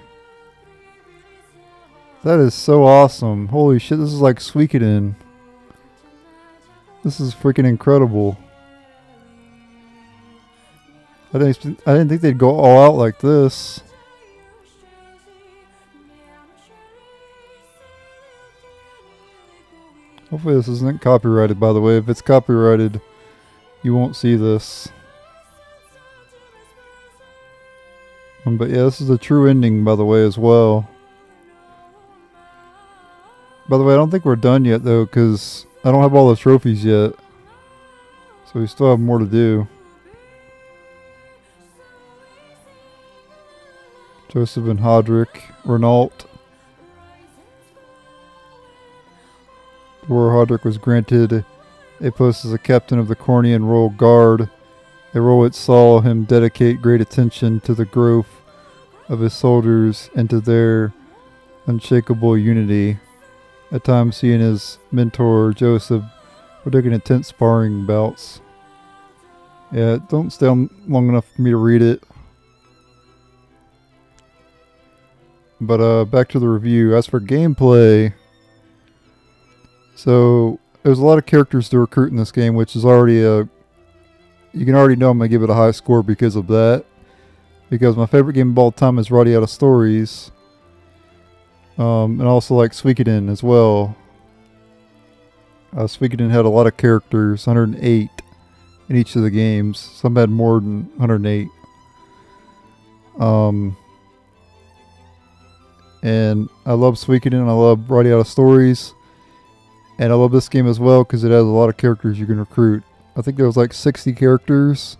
That is so awesome. Holy shit, this is like Suikoden. This is freaking incredible. I didn't think they'd go all out like this. Hopefully this isn't copyrighted, by the way. If it's copyrighted, you won't see this. But yeah, this is a true ending, by the way, as well. By the way, I don't think we're done yet, though, because I don't have all the trophies yet. So we still have more to do. Joseph and Hodrick, Renault. Dwarf Hodrick was granted a post as a captain of the Cornian Royal Guard, a role which saw him dedicate great attention to the growth of his soldiers and to their unshakable unity. At times he and his mentor, Joseph, were taking intense sparring bouts. Yeah, don't stay on long enough for me to read it. But back to the review. As for gameplay, so there's a lot of characters to recruit in this game, which is already you can already know I'm going to give it a high score because of that. Because my favorite game of all time is Roddy Out of Stories. And also like Suikoden as well. Suikoden had a lot of characters, 108 in each of the games. Some had more than 108. And I love Suikoden, I love Roddy Out of Stories. And I love this game as well because it has a lot of characters you can recruit. I think there was like 60 characters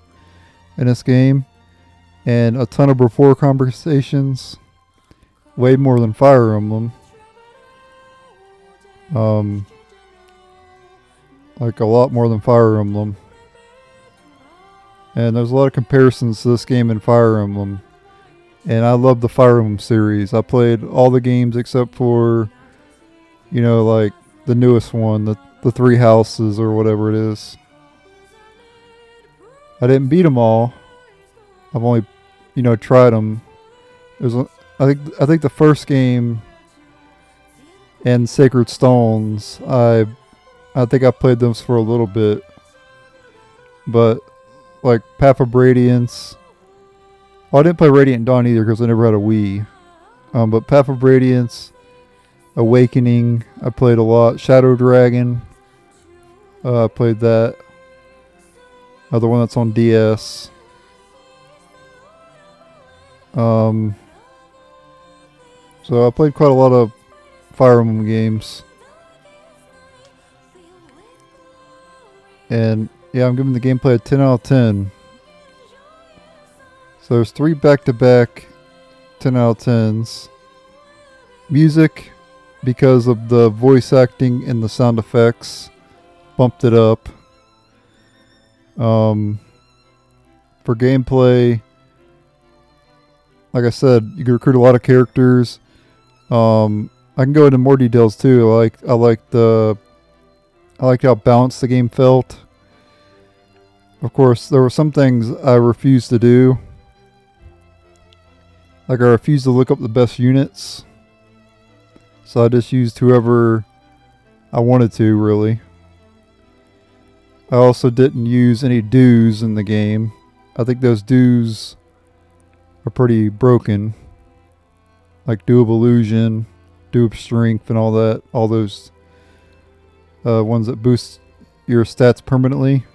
in this game. And a ton of rapport conversations. Way more than Fire Emblem. Like a lot more than Fire Emblem. And there's a lot of comparisons to this game and Fire Emblem. And I love the Fire Emblem series. I played all the games except for, you know, like the newest one, the Three Houses or whatever it is. I didn't beat them all. I've only, you know, tried them. I think the first game and Sacred Stones, I think I played those for a little bit, but like Path of Radiance. Well, I didn't play Radiant Dawn either because I never had a Wii. But Path of Radiance, Awakening, I played a lot. Shadow Dragon, I played that. Other one that's on DS. So I played quite a lot of Fire Emblem games. And yeah, I'm giving the gameplay a 10 out of 10. So there's 3 back-to-back 10 out of 10s. Music, because of the voice acting and the sound effects, bumped it up. For gameplay, like I said, you can recruit a lot of characters. I can go into more details too. I liked how balanced the game felt. Of course, there were some things I refused to do. Like I refused to look up the best units. So I just used whoever I wanted to, really. I also didn't use any dues in the game. I think those dues are pretty broken. Like Dew of Illusion, Dew of Strength, and all that. All those ones that boost your stats permanently.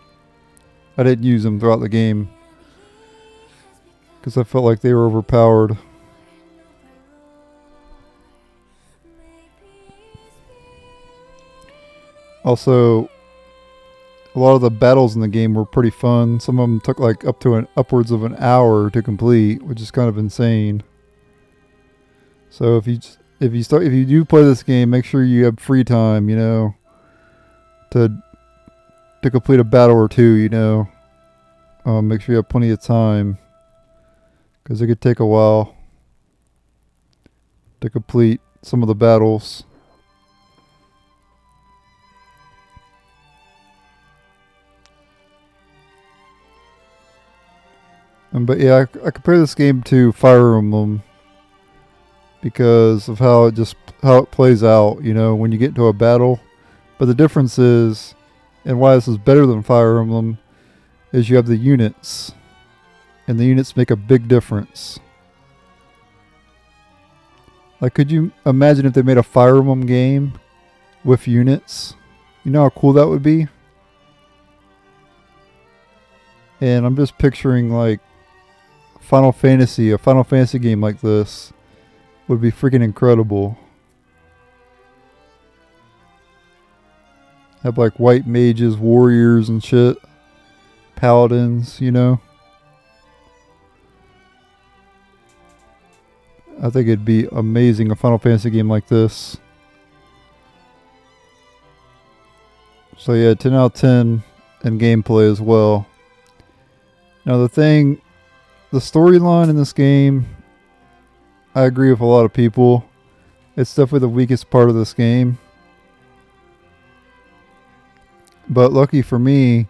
I didn't use them throughout the game because I felt like they were overpowered. Also, a lot of the battles in the game were pretty fun. Some of them took like upwards of an hour to complete, which is kind of insane. So if you do play this game, make sure you have free time, to complete a battle or two, make sure you have plenty of time, because it could take a while to complete some of the battles. But yeah, I compare this game to Fire Emblem because of how it plays out, when you get into a battle. But the difference is, and why this is better than Fire Emblem, is you have the units. And the units make a big difference. Like, could you imagine if they made a Fire Emblem game with units? You know how cool that would be? And I'm just picturing like a Final Fantasy game like this would be freaking incredible. Have like white mages, warriors and shit. Paladins, I think it'd be amazing, a Final Fantasy game like this. So yeah, 10 out of 10 in gameplay as well. Now the storyline in this game, I agree with a lot of people. It's definitely the weakest part of this game. But lucky for me,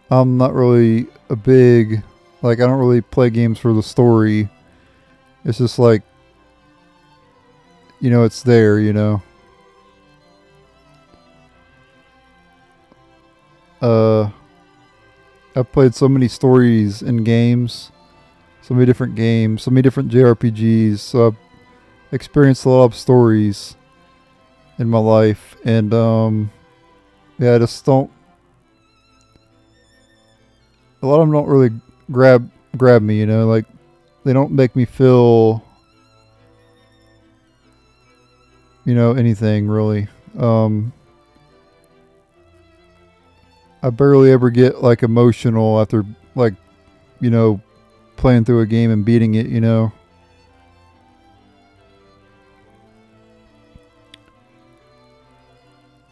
I'm not really I don't really play games for the story. It's just like, it's there, I've played so many stories in games, so many different JRPGs, so I've experienced a lot of stories in my life, and yeah, I just don't. A lot of them don't really grab me, like they don't make me feel, anything really. I barely ever get like emotional after like, playing through a game and beating it,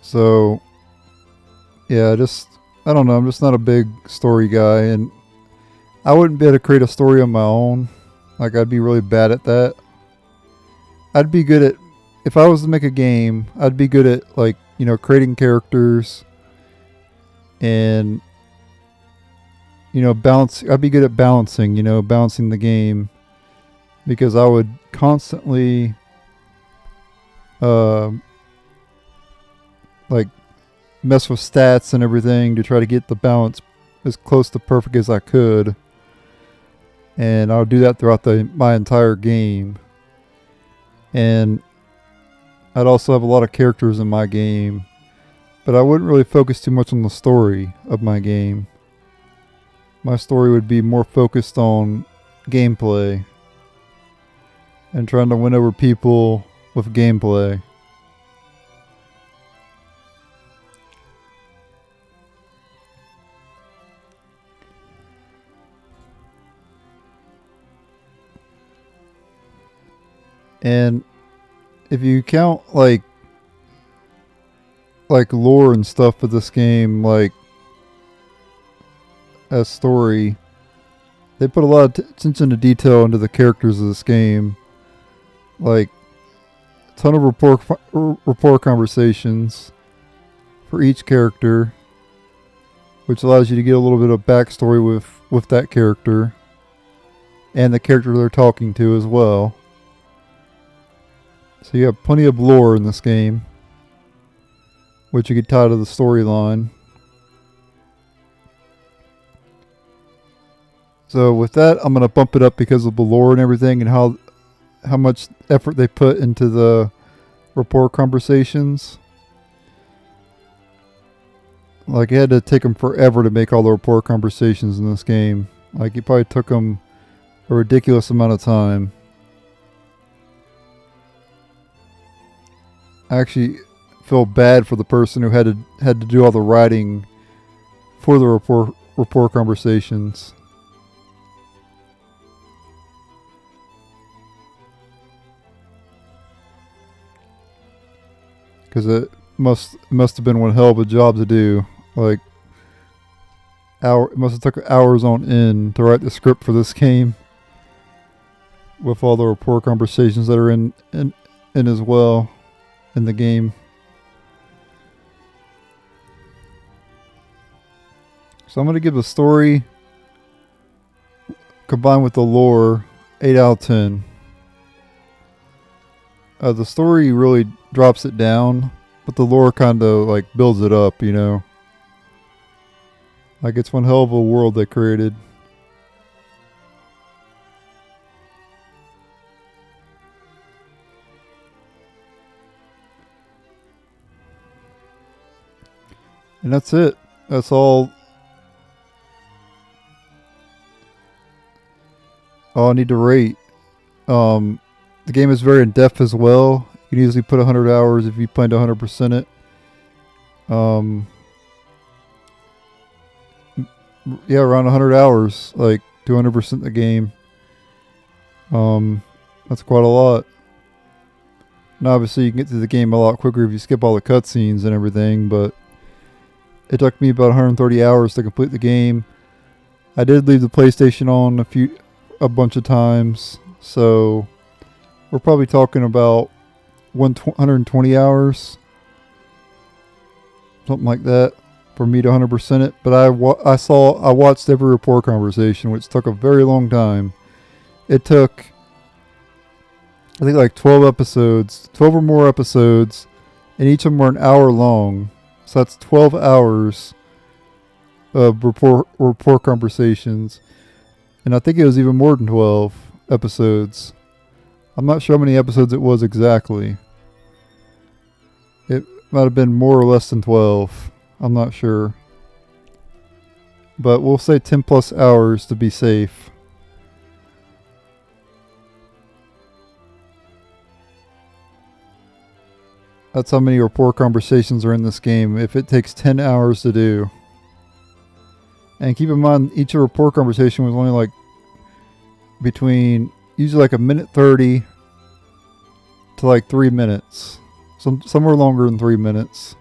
So, yeah, I don't know, I'm just not a big story guy, and I wouldn't be able to create a story on my own. Like, I'd be really bad at that. I'd be good at, if I was to make a game, I'd be good at, like, creating characters and, I'd be good at balancing the game because I would constantly like mess with stats and everything to try to get the balance as close to perfect as I could. And I'll do that throughout my entire game. And I'd also have a lot of characters in my game, but I wouldn't really focus too much on the story of my game. My story would be more focused on gameplay and trying to win over people with gameplay. And if you count like lore and stuff for this game, like as story, they put a lot of attention to detail into the characters of this game. Like a ton of rapport conversations for each character, which allows you to get a little bit of backstory with that character and the character they're talking to as well. So you have plenty of lore in this game, which you get tied to the storyline. So with that, I'm going to bump it up because of the lore and everything, and how much effort they put into the rapport conversations. Like, it had to take them forever to make all the rapport conversations in this game. Like, it probably took them a ridiculous amount of time. I actually feel bad for the person who had to do all the writing for the rapport conversations. Because it must have been one hell of a job to do. Like, it must have took hours on end to write the script for this game, with all the rapport conversations that are in as well in the game. So I'm going to give the story combined with the lore 8 out of 10. The story really drops it down, but the lore kind of like builds it up, you know. Like, it's one hell of a world they created. And that's it. That's all I need to rate. The game is very in-depth as well. You can easily put 100 hours if you plan to 100% it. Yeah, around 100 hours, like 200% the game. That's quite a lot. And obviously you can get through the game a lot quicker if you skip all the cutscenes and everything, but it took me about 130 hours to complete the game. I did leave the PlayStation on a bunch of times, so we're probably talking about 120 hours, something like that, for me to 100% it. But I watched every rapport conversation, which took a very long time. It took, I think, like 12 or more episodes, and each of them were an hour long. So that's 12 hours of rapport conversations. And I think it was even more than 12 episodes. I'm not sure how many episodes it was exactly. It might have been more or less than 12. I'm not sure. But we'll say 10 plus hours to be safe. That's how many rapport conversations are in this game, if it takes 10 hours to do. And keep in mind, each rapport conversation was only like usually like a minute 30 to like 3 minutes. Some were longer than 3 minutes.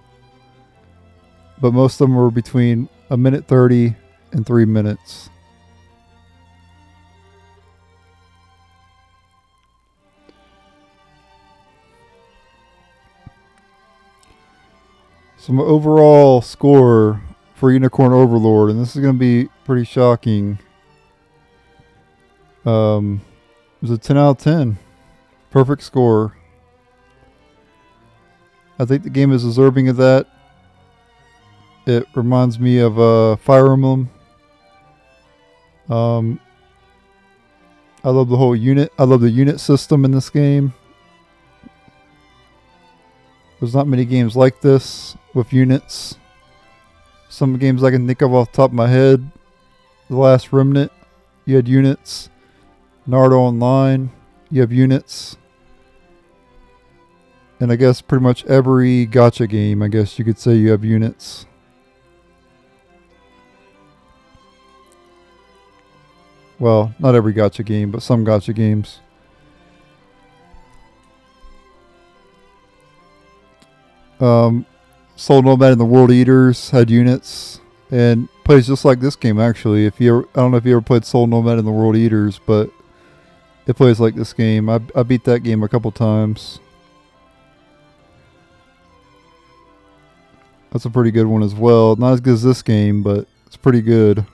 But most of them were between a minute 30 and 3 minutes. So my overall score for Unicorn Overlord, and this is going to be pretty shocking. was a 10 out of 10. Perfect score. I think the game is deserving of that. It reminds me of Fire Emblem. I love the whole unit. I love the unit system in this game. There's not many games like this with units. Some games I can think of off the top of my head. The Last Remnant, you had units. Naruto Online, you have units. And I guess pretty much every gacha game, I guess you could say you have units. Well, not every gacha game, but some gacha games. Soul Nomad and the World Eaters had units, and plays just like this game actually. If you ever, I don't know if you ever played Soul Nomad and the World Eaters, but it plays like this game. I beat that game a couple times. That's a pretty good one as well. Not as good as this game, but it's pretty good.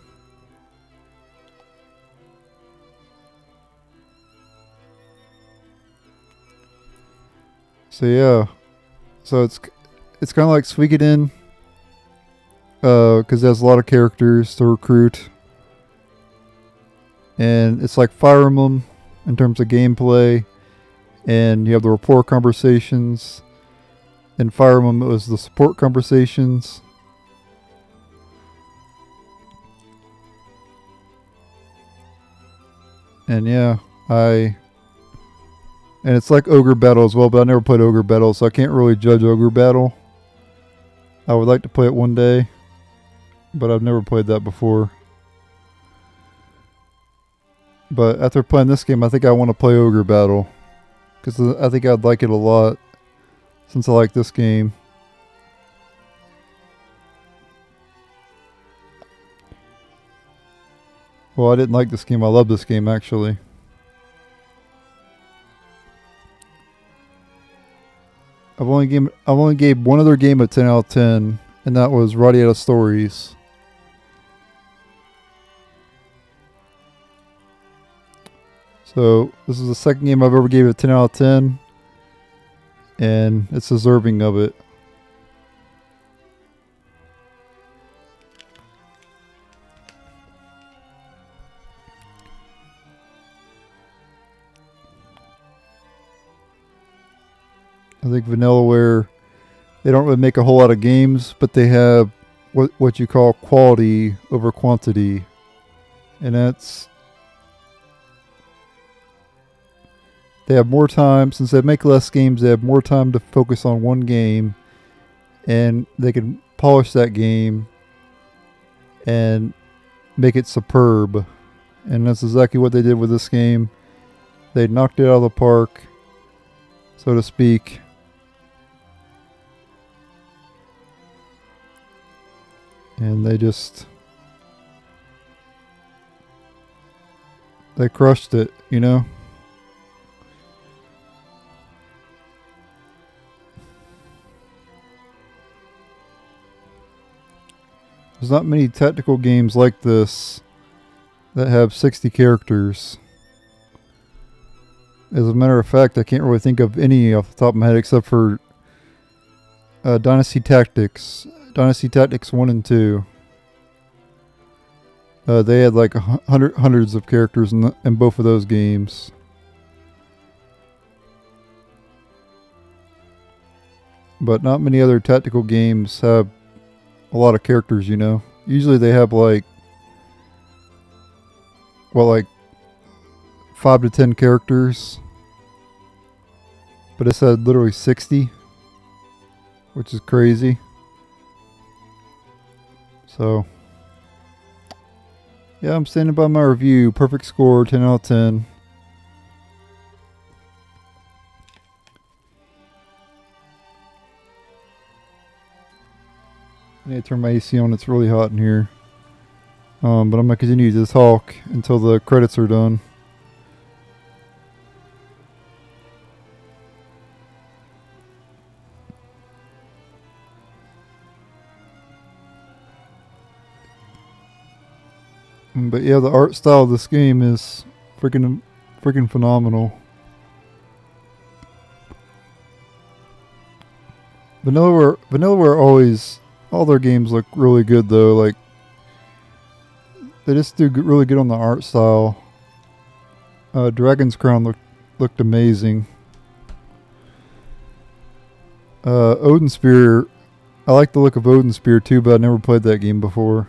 So yeah, so it's kind of like Suikoden, because it has a lot of characters to recruit, and it's like Fire Emblem in terms of gameplay, and you have the rapport conversations. In Fire Emblem, it was the support conversations. And yeah, and it's like Ogre Battle as well, but I never played Ogre Battle, so I can't really judge Ogre Battle. I would like to play it one day, but I've never played that before. But after playing this game, I think I want to play Ogre Battle, because I think I'd like it a lot, since I like this game. Well, I didn't like this game. I love this game, actually. I've only gave one other game a 10 out of 10, and that was Radiata Stories. So this is the second game I've ever gave a 10 out of 10, and it's deserving of it. I think Vanillaware, they don't really make a whole lot of games, but they have what you call quality over quantity. And they have more time, since they make less games, they have more time to focus on one game, and they can polish that game and make it superb. And that's exactly what they did with this game. They knocked it out of the park, so to speak. And they crushed it, you know? There's not many tactical games like this that have 60 characters. As a matter of fact, I can't really think of any off the top of my head except for Dynasty Tactics. Dynasty Tactics 1 and 2. They had like hundreds of characters in both of those games. But not many other tactical games have a lot of characters, you know. Usually they have like 5 to 10 characters. But it said literally 60, which is crazy. So, yeah, I'm standing by my review. Perfect score, 10 out of 10. I need to turn my AC on. It's really hot in here. But I'm going to continue to talk until the credits are done. But yeah, the art style of this game is freaking freaking phenomenal. Vanillaware always, all their games look really good though. Like, they just do really good on the art style. Dragon's Crown looked amazing. Odin Spear, I like the look of Odin Spear too, but I never played that game before.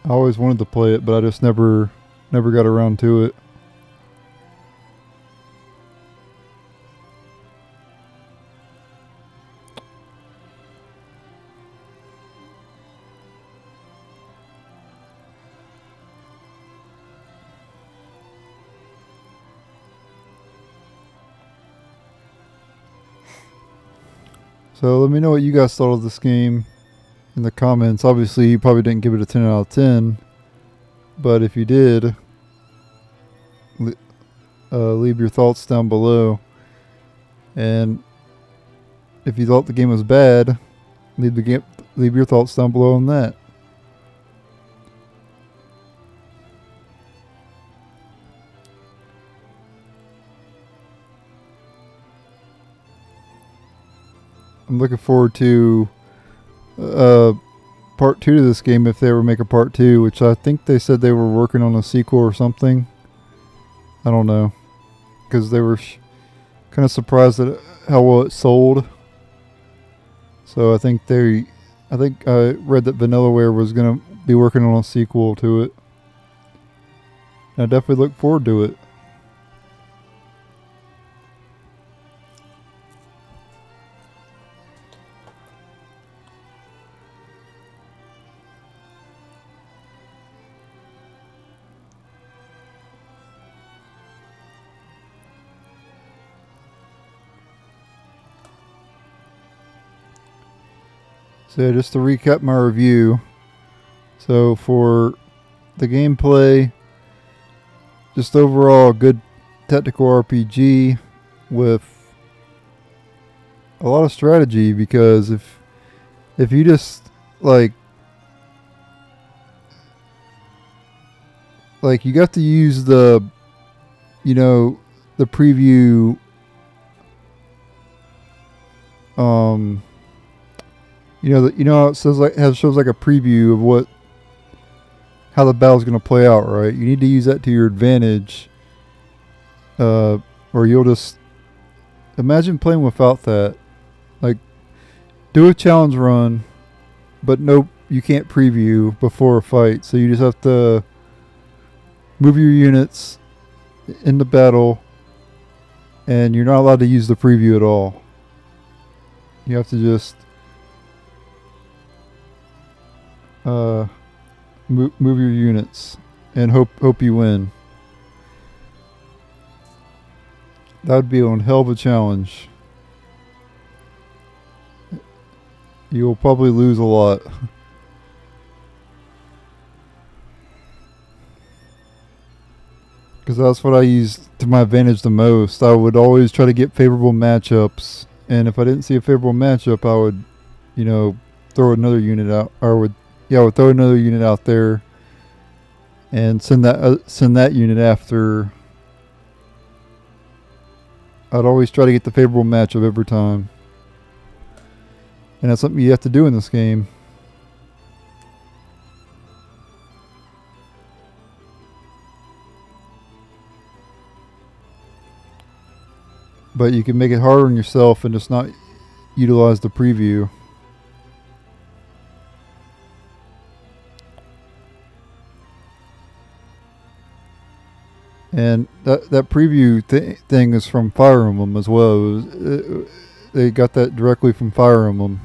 I always wanted to play it, but I just never got around to it. So let me know what you guys thought of this game in the comments. Obviously, you probably didn't give it a 10 out of 10, but if you did, leave your thoughts down below. And if you thought the game was bad, leave your thoughts down below on that. I'm looking forward to part 2 to this game if they ever make a part 2, which I think they said they were working on a sequel or something. I don't know, because they were kind of surprised at how well it sold. So I think I read that Vanillaware was going to be working on a sequel to it. And I definitely look forward to it. So just to recap my review. So for the gameplay, just overall a good technical RPG with a lot of strategy, because if you just like you got to use the preview how it says shows like a preview of how the battle's going to play out, right? You need to use that to your advantage, or you'll just imagine playing without that. Like, do a challenge run, but nope, you can't preview before a fight, so you just have to move your units in the battle, and you're not allowed to use the preview at all. You have to just move your units and hope you win. That would be one hell of a challenge. You'll probably lose a lot. Because that's what I used to my advantage the most. I would always try to get favorable matchups, and if I didn't see a favorable matchup, I would, throw another unit out, or I would throw another unit out there and send that unit after. I'd always try to get the favorable matchup every time. And that's something you have to do in this game. But you can make it harder on yourself and just not utilize the preview. And that preview thing is from Fire Emblem as well. They got that directly from Fire Emblem.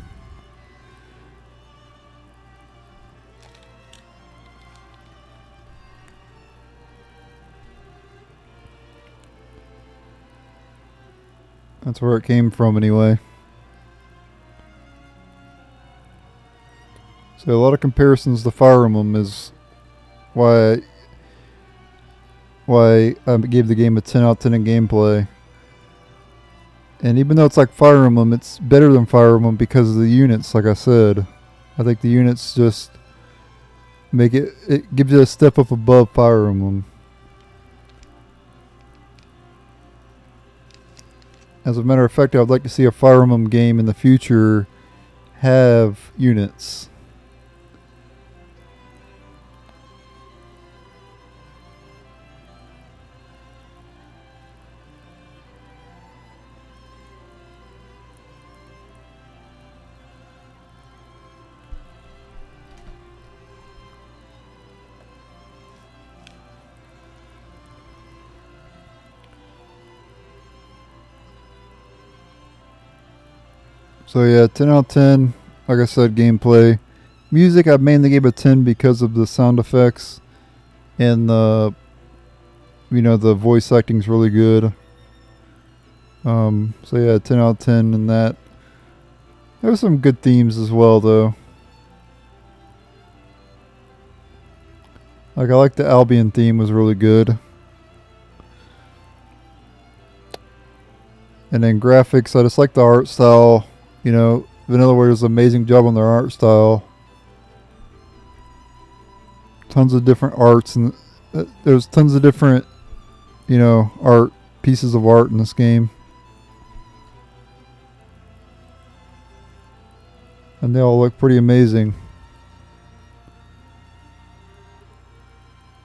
That's where it came from anyway. So a lot of comparisons to Fire Emblem is why I gave the game a 10 out of 10 in gameplay. And even though it's like Fire Emblem, it's better than Fire Emblem because of the units, like I said. I think the units just it gives you a step up above Fire Emblem. As a matter of fact, I would like to see a Fire Emblem game in the future have units. So yeah, 10 out of 10. Like I said, gameplay. Music, I mainly gave a 10 because of the sound effects. And the voice acting's really good. So yeah, 10 out of 10 in that. There were some good themes as well, though. Like, I like the Albion theme was really good. And then graphics, I just like the art style. Vanillaware does an amazing job on their art style. Tons of different arts, and there's tons of different, pieces of art in this game. And they all look pretty amazing.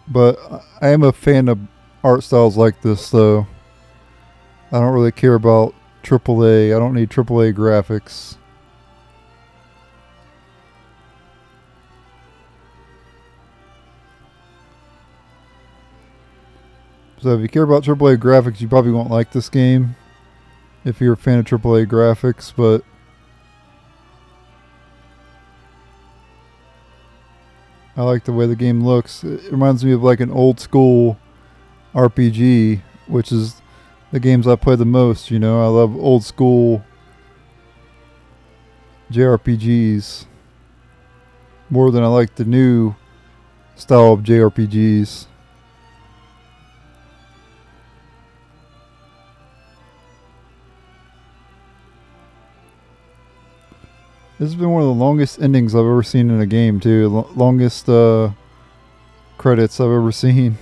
But I am a fan of art styles like this, though. I don't really care about AAA. I don't need AAA graphics. So if you care about AAA graphics, you probably won't like this game. If you're a fan of AAA graphics, but I like the way the game looks. It reminds me of like an old school RPG, which is the games I play the most. I love old school JRPGs more than I like the new style of JRPGs. This has been one of the longest endings I've ever seen in a game, too. Longest credits I've ever seen.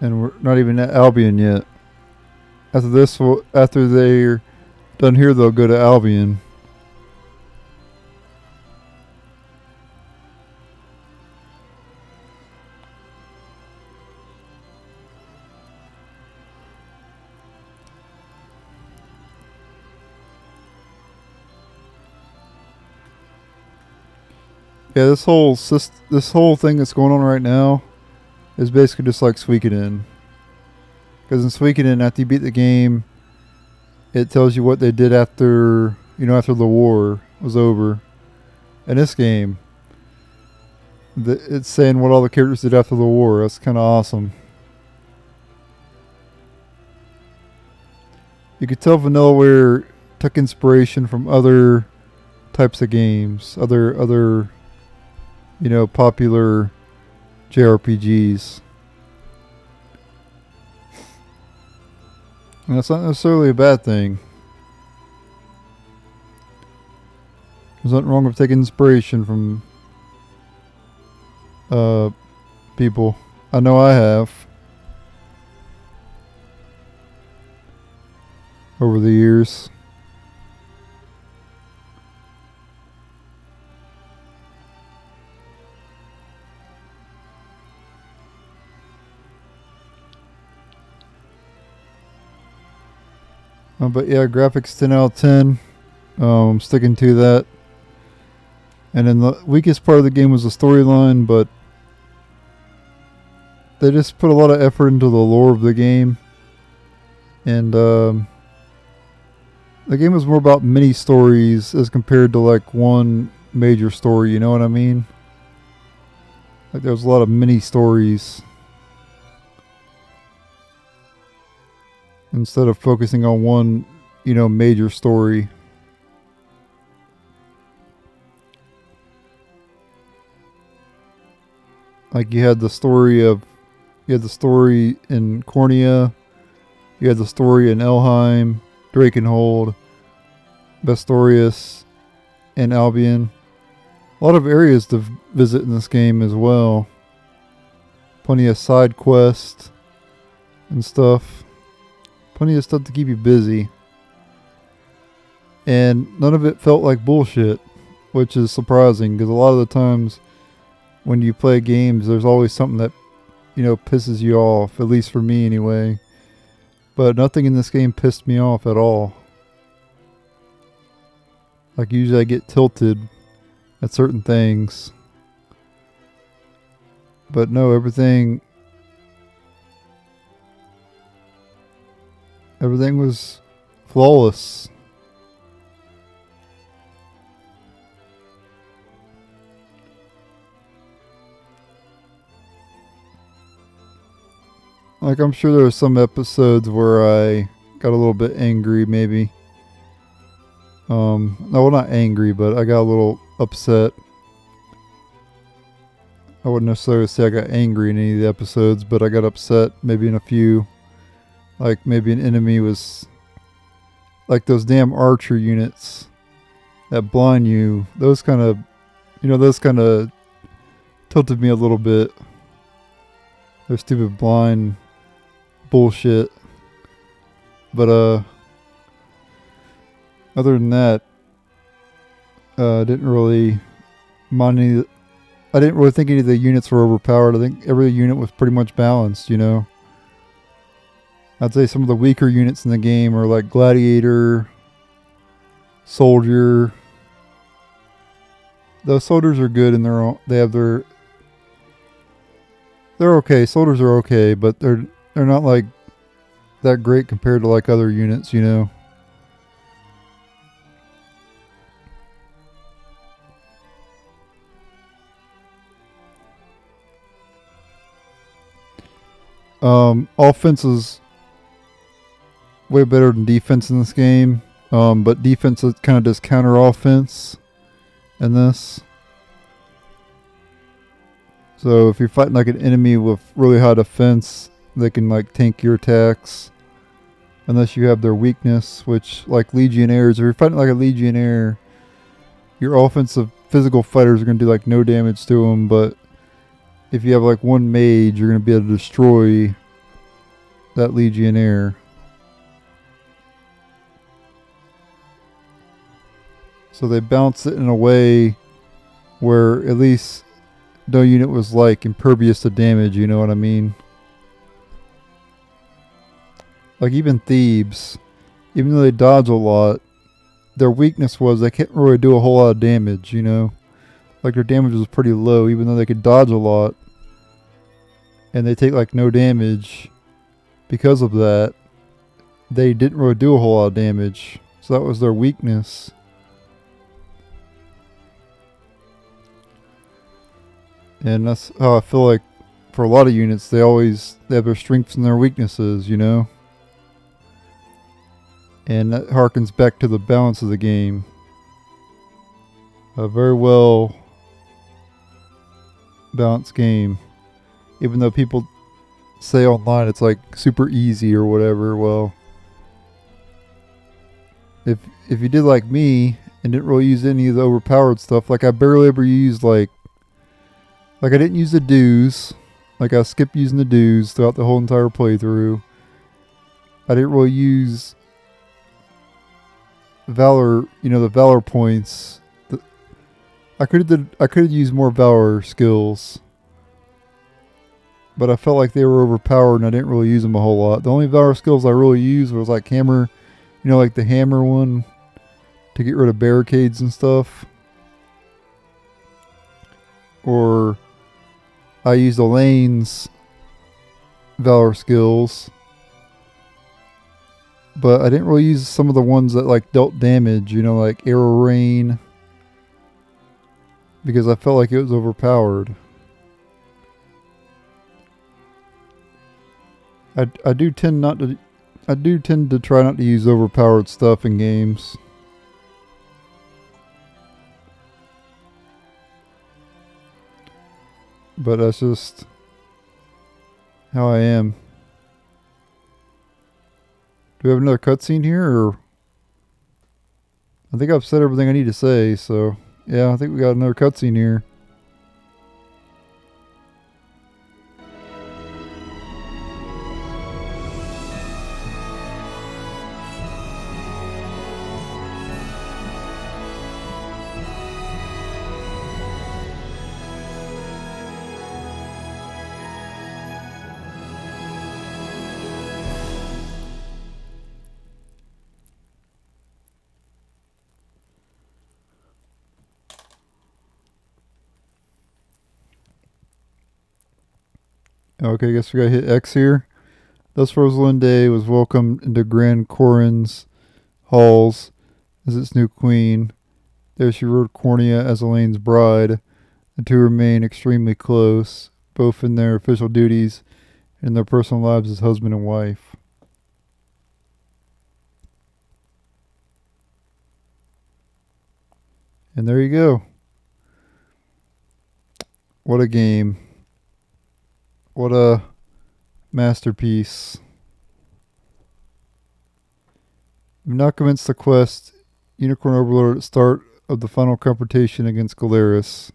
And we're not even at Albion yet. After they're done here, they'll go to Albion. Yeah, this whole thing that's going on right now is basically just like Suikoden. Because in Suikoden, after you beat the game, it tells you what they did after the war was over. In this game, it's saying what all the characters did after the war. That's kind of awesome. You could tell Vanillaware took inspiration from other types of games, other popular JRPGs. And that's not necessarily a bad thing. There's nothing wrong with taking inspiration from people. I know I have. Over the years. But yeah, graphics 10 out of 10. I'm sticking to that. And then the weakest part of the game was the storyline, but they just put a lot of effort into the lore of the game. And the game was more about mini stories as compared to like one major story, you know what I mean? Like there was a lot of mini stories. Instead of focusing on one, major story. Like you had the story of You had the story in Cornea. You had the story in Elheim, Drakenhold, Bastorius, and Albion. A lot of areas to visit in this game as well. Plenty of side quests and stuff. Plenty of stuff to keep you busy. And none of it felt like bullshit, which is surprising because a lot of the times when you play games, there's always something that, pisses you off, at least for me anyway. But nothing in this game pissed me off at all. Like usually I get tilted at certain things. But no, everything was flawless. Like, I'm sure there are some episodes where I got a little bit angry, maybe. No, well, not angry, but I got a little upset. I wouldn't necessarily say I got angry in any of the episodes, but I got upset maybe in a few. Like, maybe an enemy was... Like those damn archer units that blind you. Those kind of... tilted me a little bit. They're stupid blind... bullshit. But other than that, I didn't really mind any. I didn't really think any of the units were overpowered. I think every unit was pretty much balanced, I'd say some of the weaker units in the game are like Gladiator, Soldier. Those soldiers are good in their own. They have their. They're okay. Soldiers are okay, but they're not like that great compared to like other units, Offense is way better than defense in this game, but defense is kind of does counter offense in this. So if you're fighting like an enemy with really high defense, they can like tank your attacks. Unless you have their weakness, which like Legionnaires, if you're fighting like a Legionnaire, your offensive physical fighters are going to do like no damage to them, but if you have like one mage, you're going to be able to destroy that Legionnaire. So they balance it in a way where at least no unit was like impervious to damage, you know what I mean? Like even Thebes, even though they dodge a lot, their weakness was they can't really do a whole lot of damage, Like their damage was pretty low, even though they could dodge a lot. And they take like no damage. Because of that, they didn't really do a whole lot of damage. So that was their weakness. And that's how I feel like for a lot of units, they have their strengths and their weaknesses, And that harkens back to the balance of the game. A very well balanced game. Even though people say online it's like super easy or whatever, well, if you did like me and didn't really use any of the overpowered stuff, like I barely ever used like I didn't use the dues. Like I skipped using the dues throughout the whole entire playthrough. I didn't really use Valor, the Valor points. I could have used more Valor skills. But I felt like they were overpowered and I didn't really use them a whole lot. The only Valor skills I really used was like hammer, like the hammer one to get rid of barricades and stuff. Or I used Alain's Valor skills. But I didn't really use some of the ones that like dealt damage, like Arrow Rain. Because I felt like it was overpowered. I do tend to try not to use overpowered stuff in games. But that's just how I am. Do we have another cutscene here, or? I think I've said everything I need to say, so yeah, I think we got another cutscene here. Okay, I guess we gotta hit X here. Thus Rosalinde was welcomed into Grand Corrin's halls as its new queen. There she ruled Cornea as Elaine's bride. The two remain extremely close, both in their official duties and in their personal lives as husband and wife. And there you go. What a game. What a masterpiece. You've now commenced the quest, Unicorn Overlord, at the start of the final confrontation against Galeris.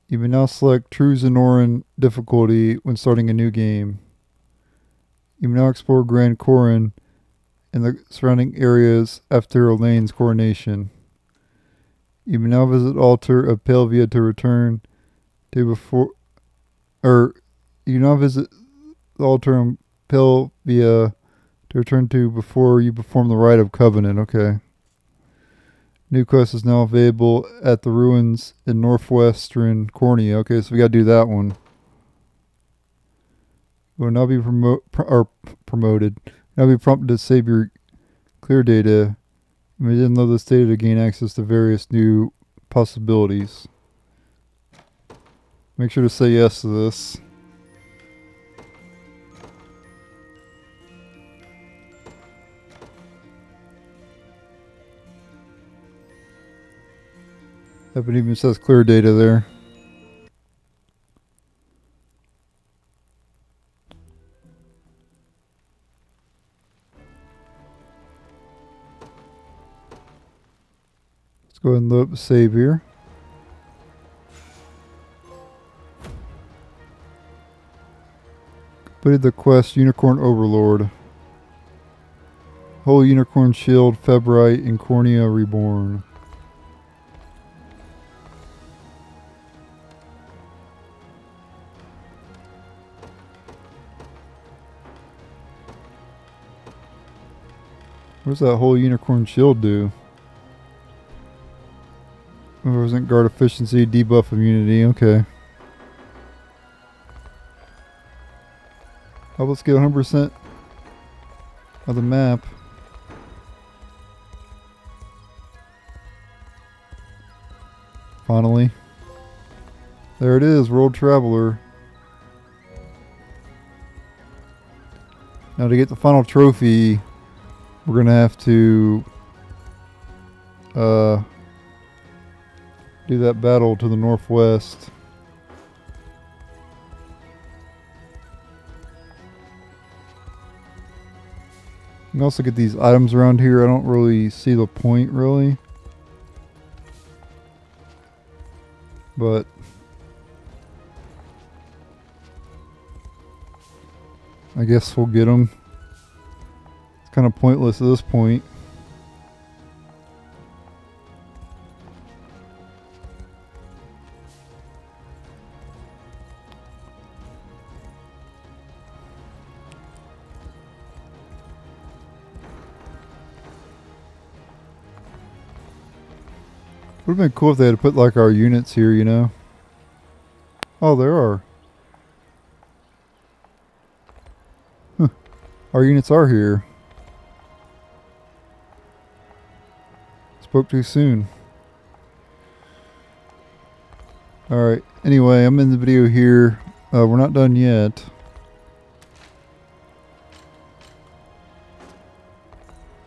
You may now select True Zenoran difficulty when starting a new game. You may now explore Grand Corrin and the surrounding areas after Elaine's coronation. You may now visit altar of Pelvia to return to before, or you now visit the altar of Pelvia to return to before you perform the rite of covenant. Okay. New quest is now available at the ruins in northwestern Cornea. Okay, so we gotta do that one. You will now be promoted. Now be prompted to save your clear data. You may then load this data to gain access to various new possibilities. Make sure to say yes to this. That even says clear data there. Let's go ahead and load up the save here. Completed the quest Unicorn Overlord. Whole Unicorn Shield, Febrite, and Cornea Reborn. What does that whole Unicorn Shield do? Represent guard efficiency, debuff immunity. Okay. Oh, let's get 100% of the map. Finally. There it is, World Traveler. Now to get the final trophy, we're going to have to do that battle to the northwest. You can also get these items around here. I don't really see the point, really. But I guess we'll get them. It's kind of pointless at this point. Would have been cool if they had put like our units here, you know. Oh, there are. Huh. Our units are here. Spoke too soon. Alright, anyway, I'm in the video here. We're not done yet.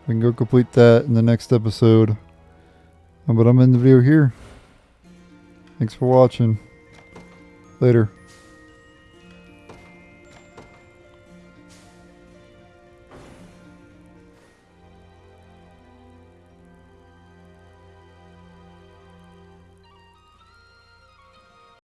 We can go complete that in the next episode. But I'm in the video here. Thanks for watching. Later.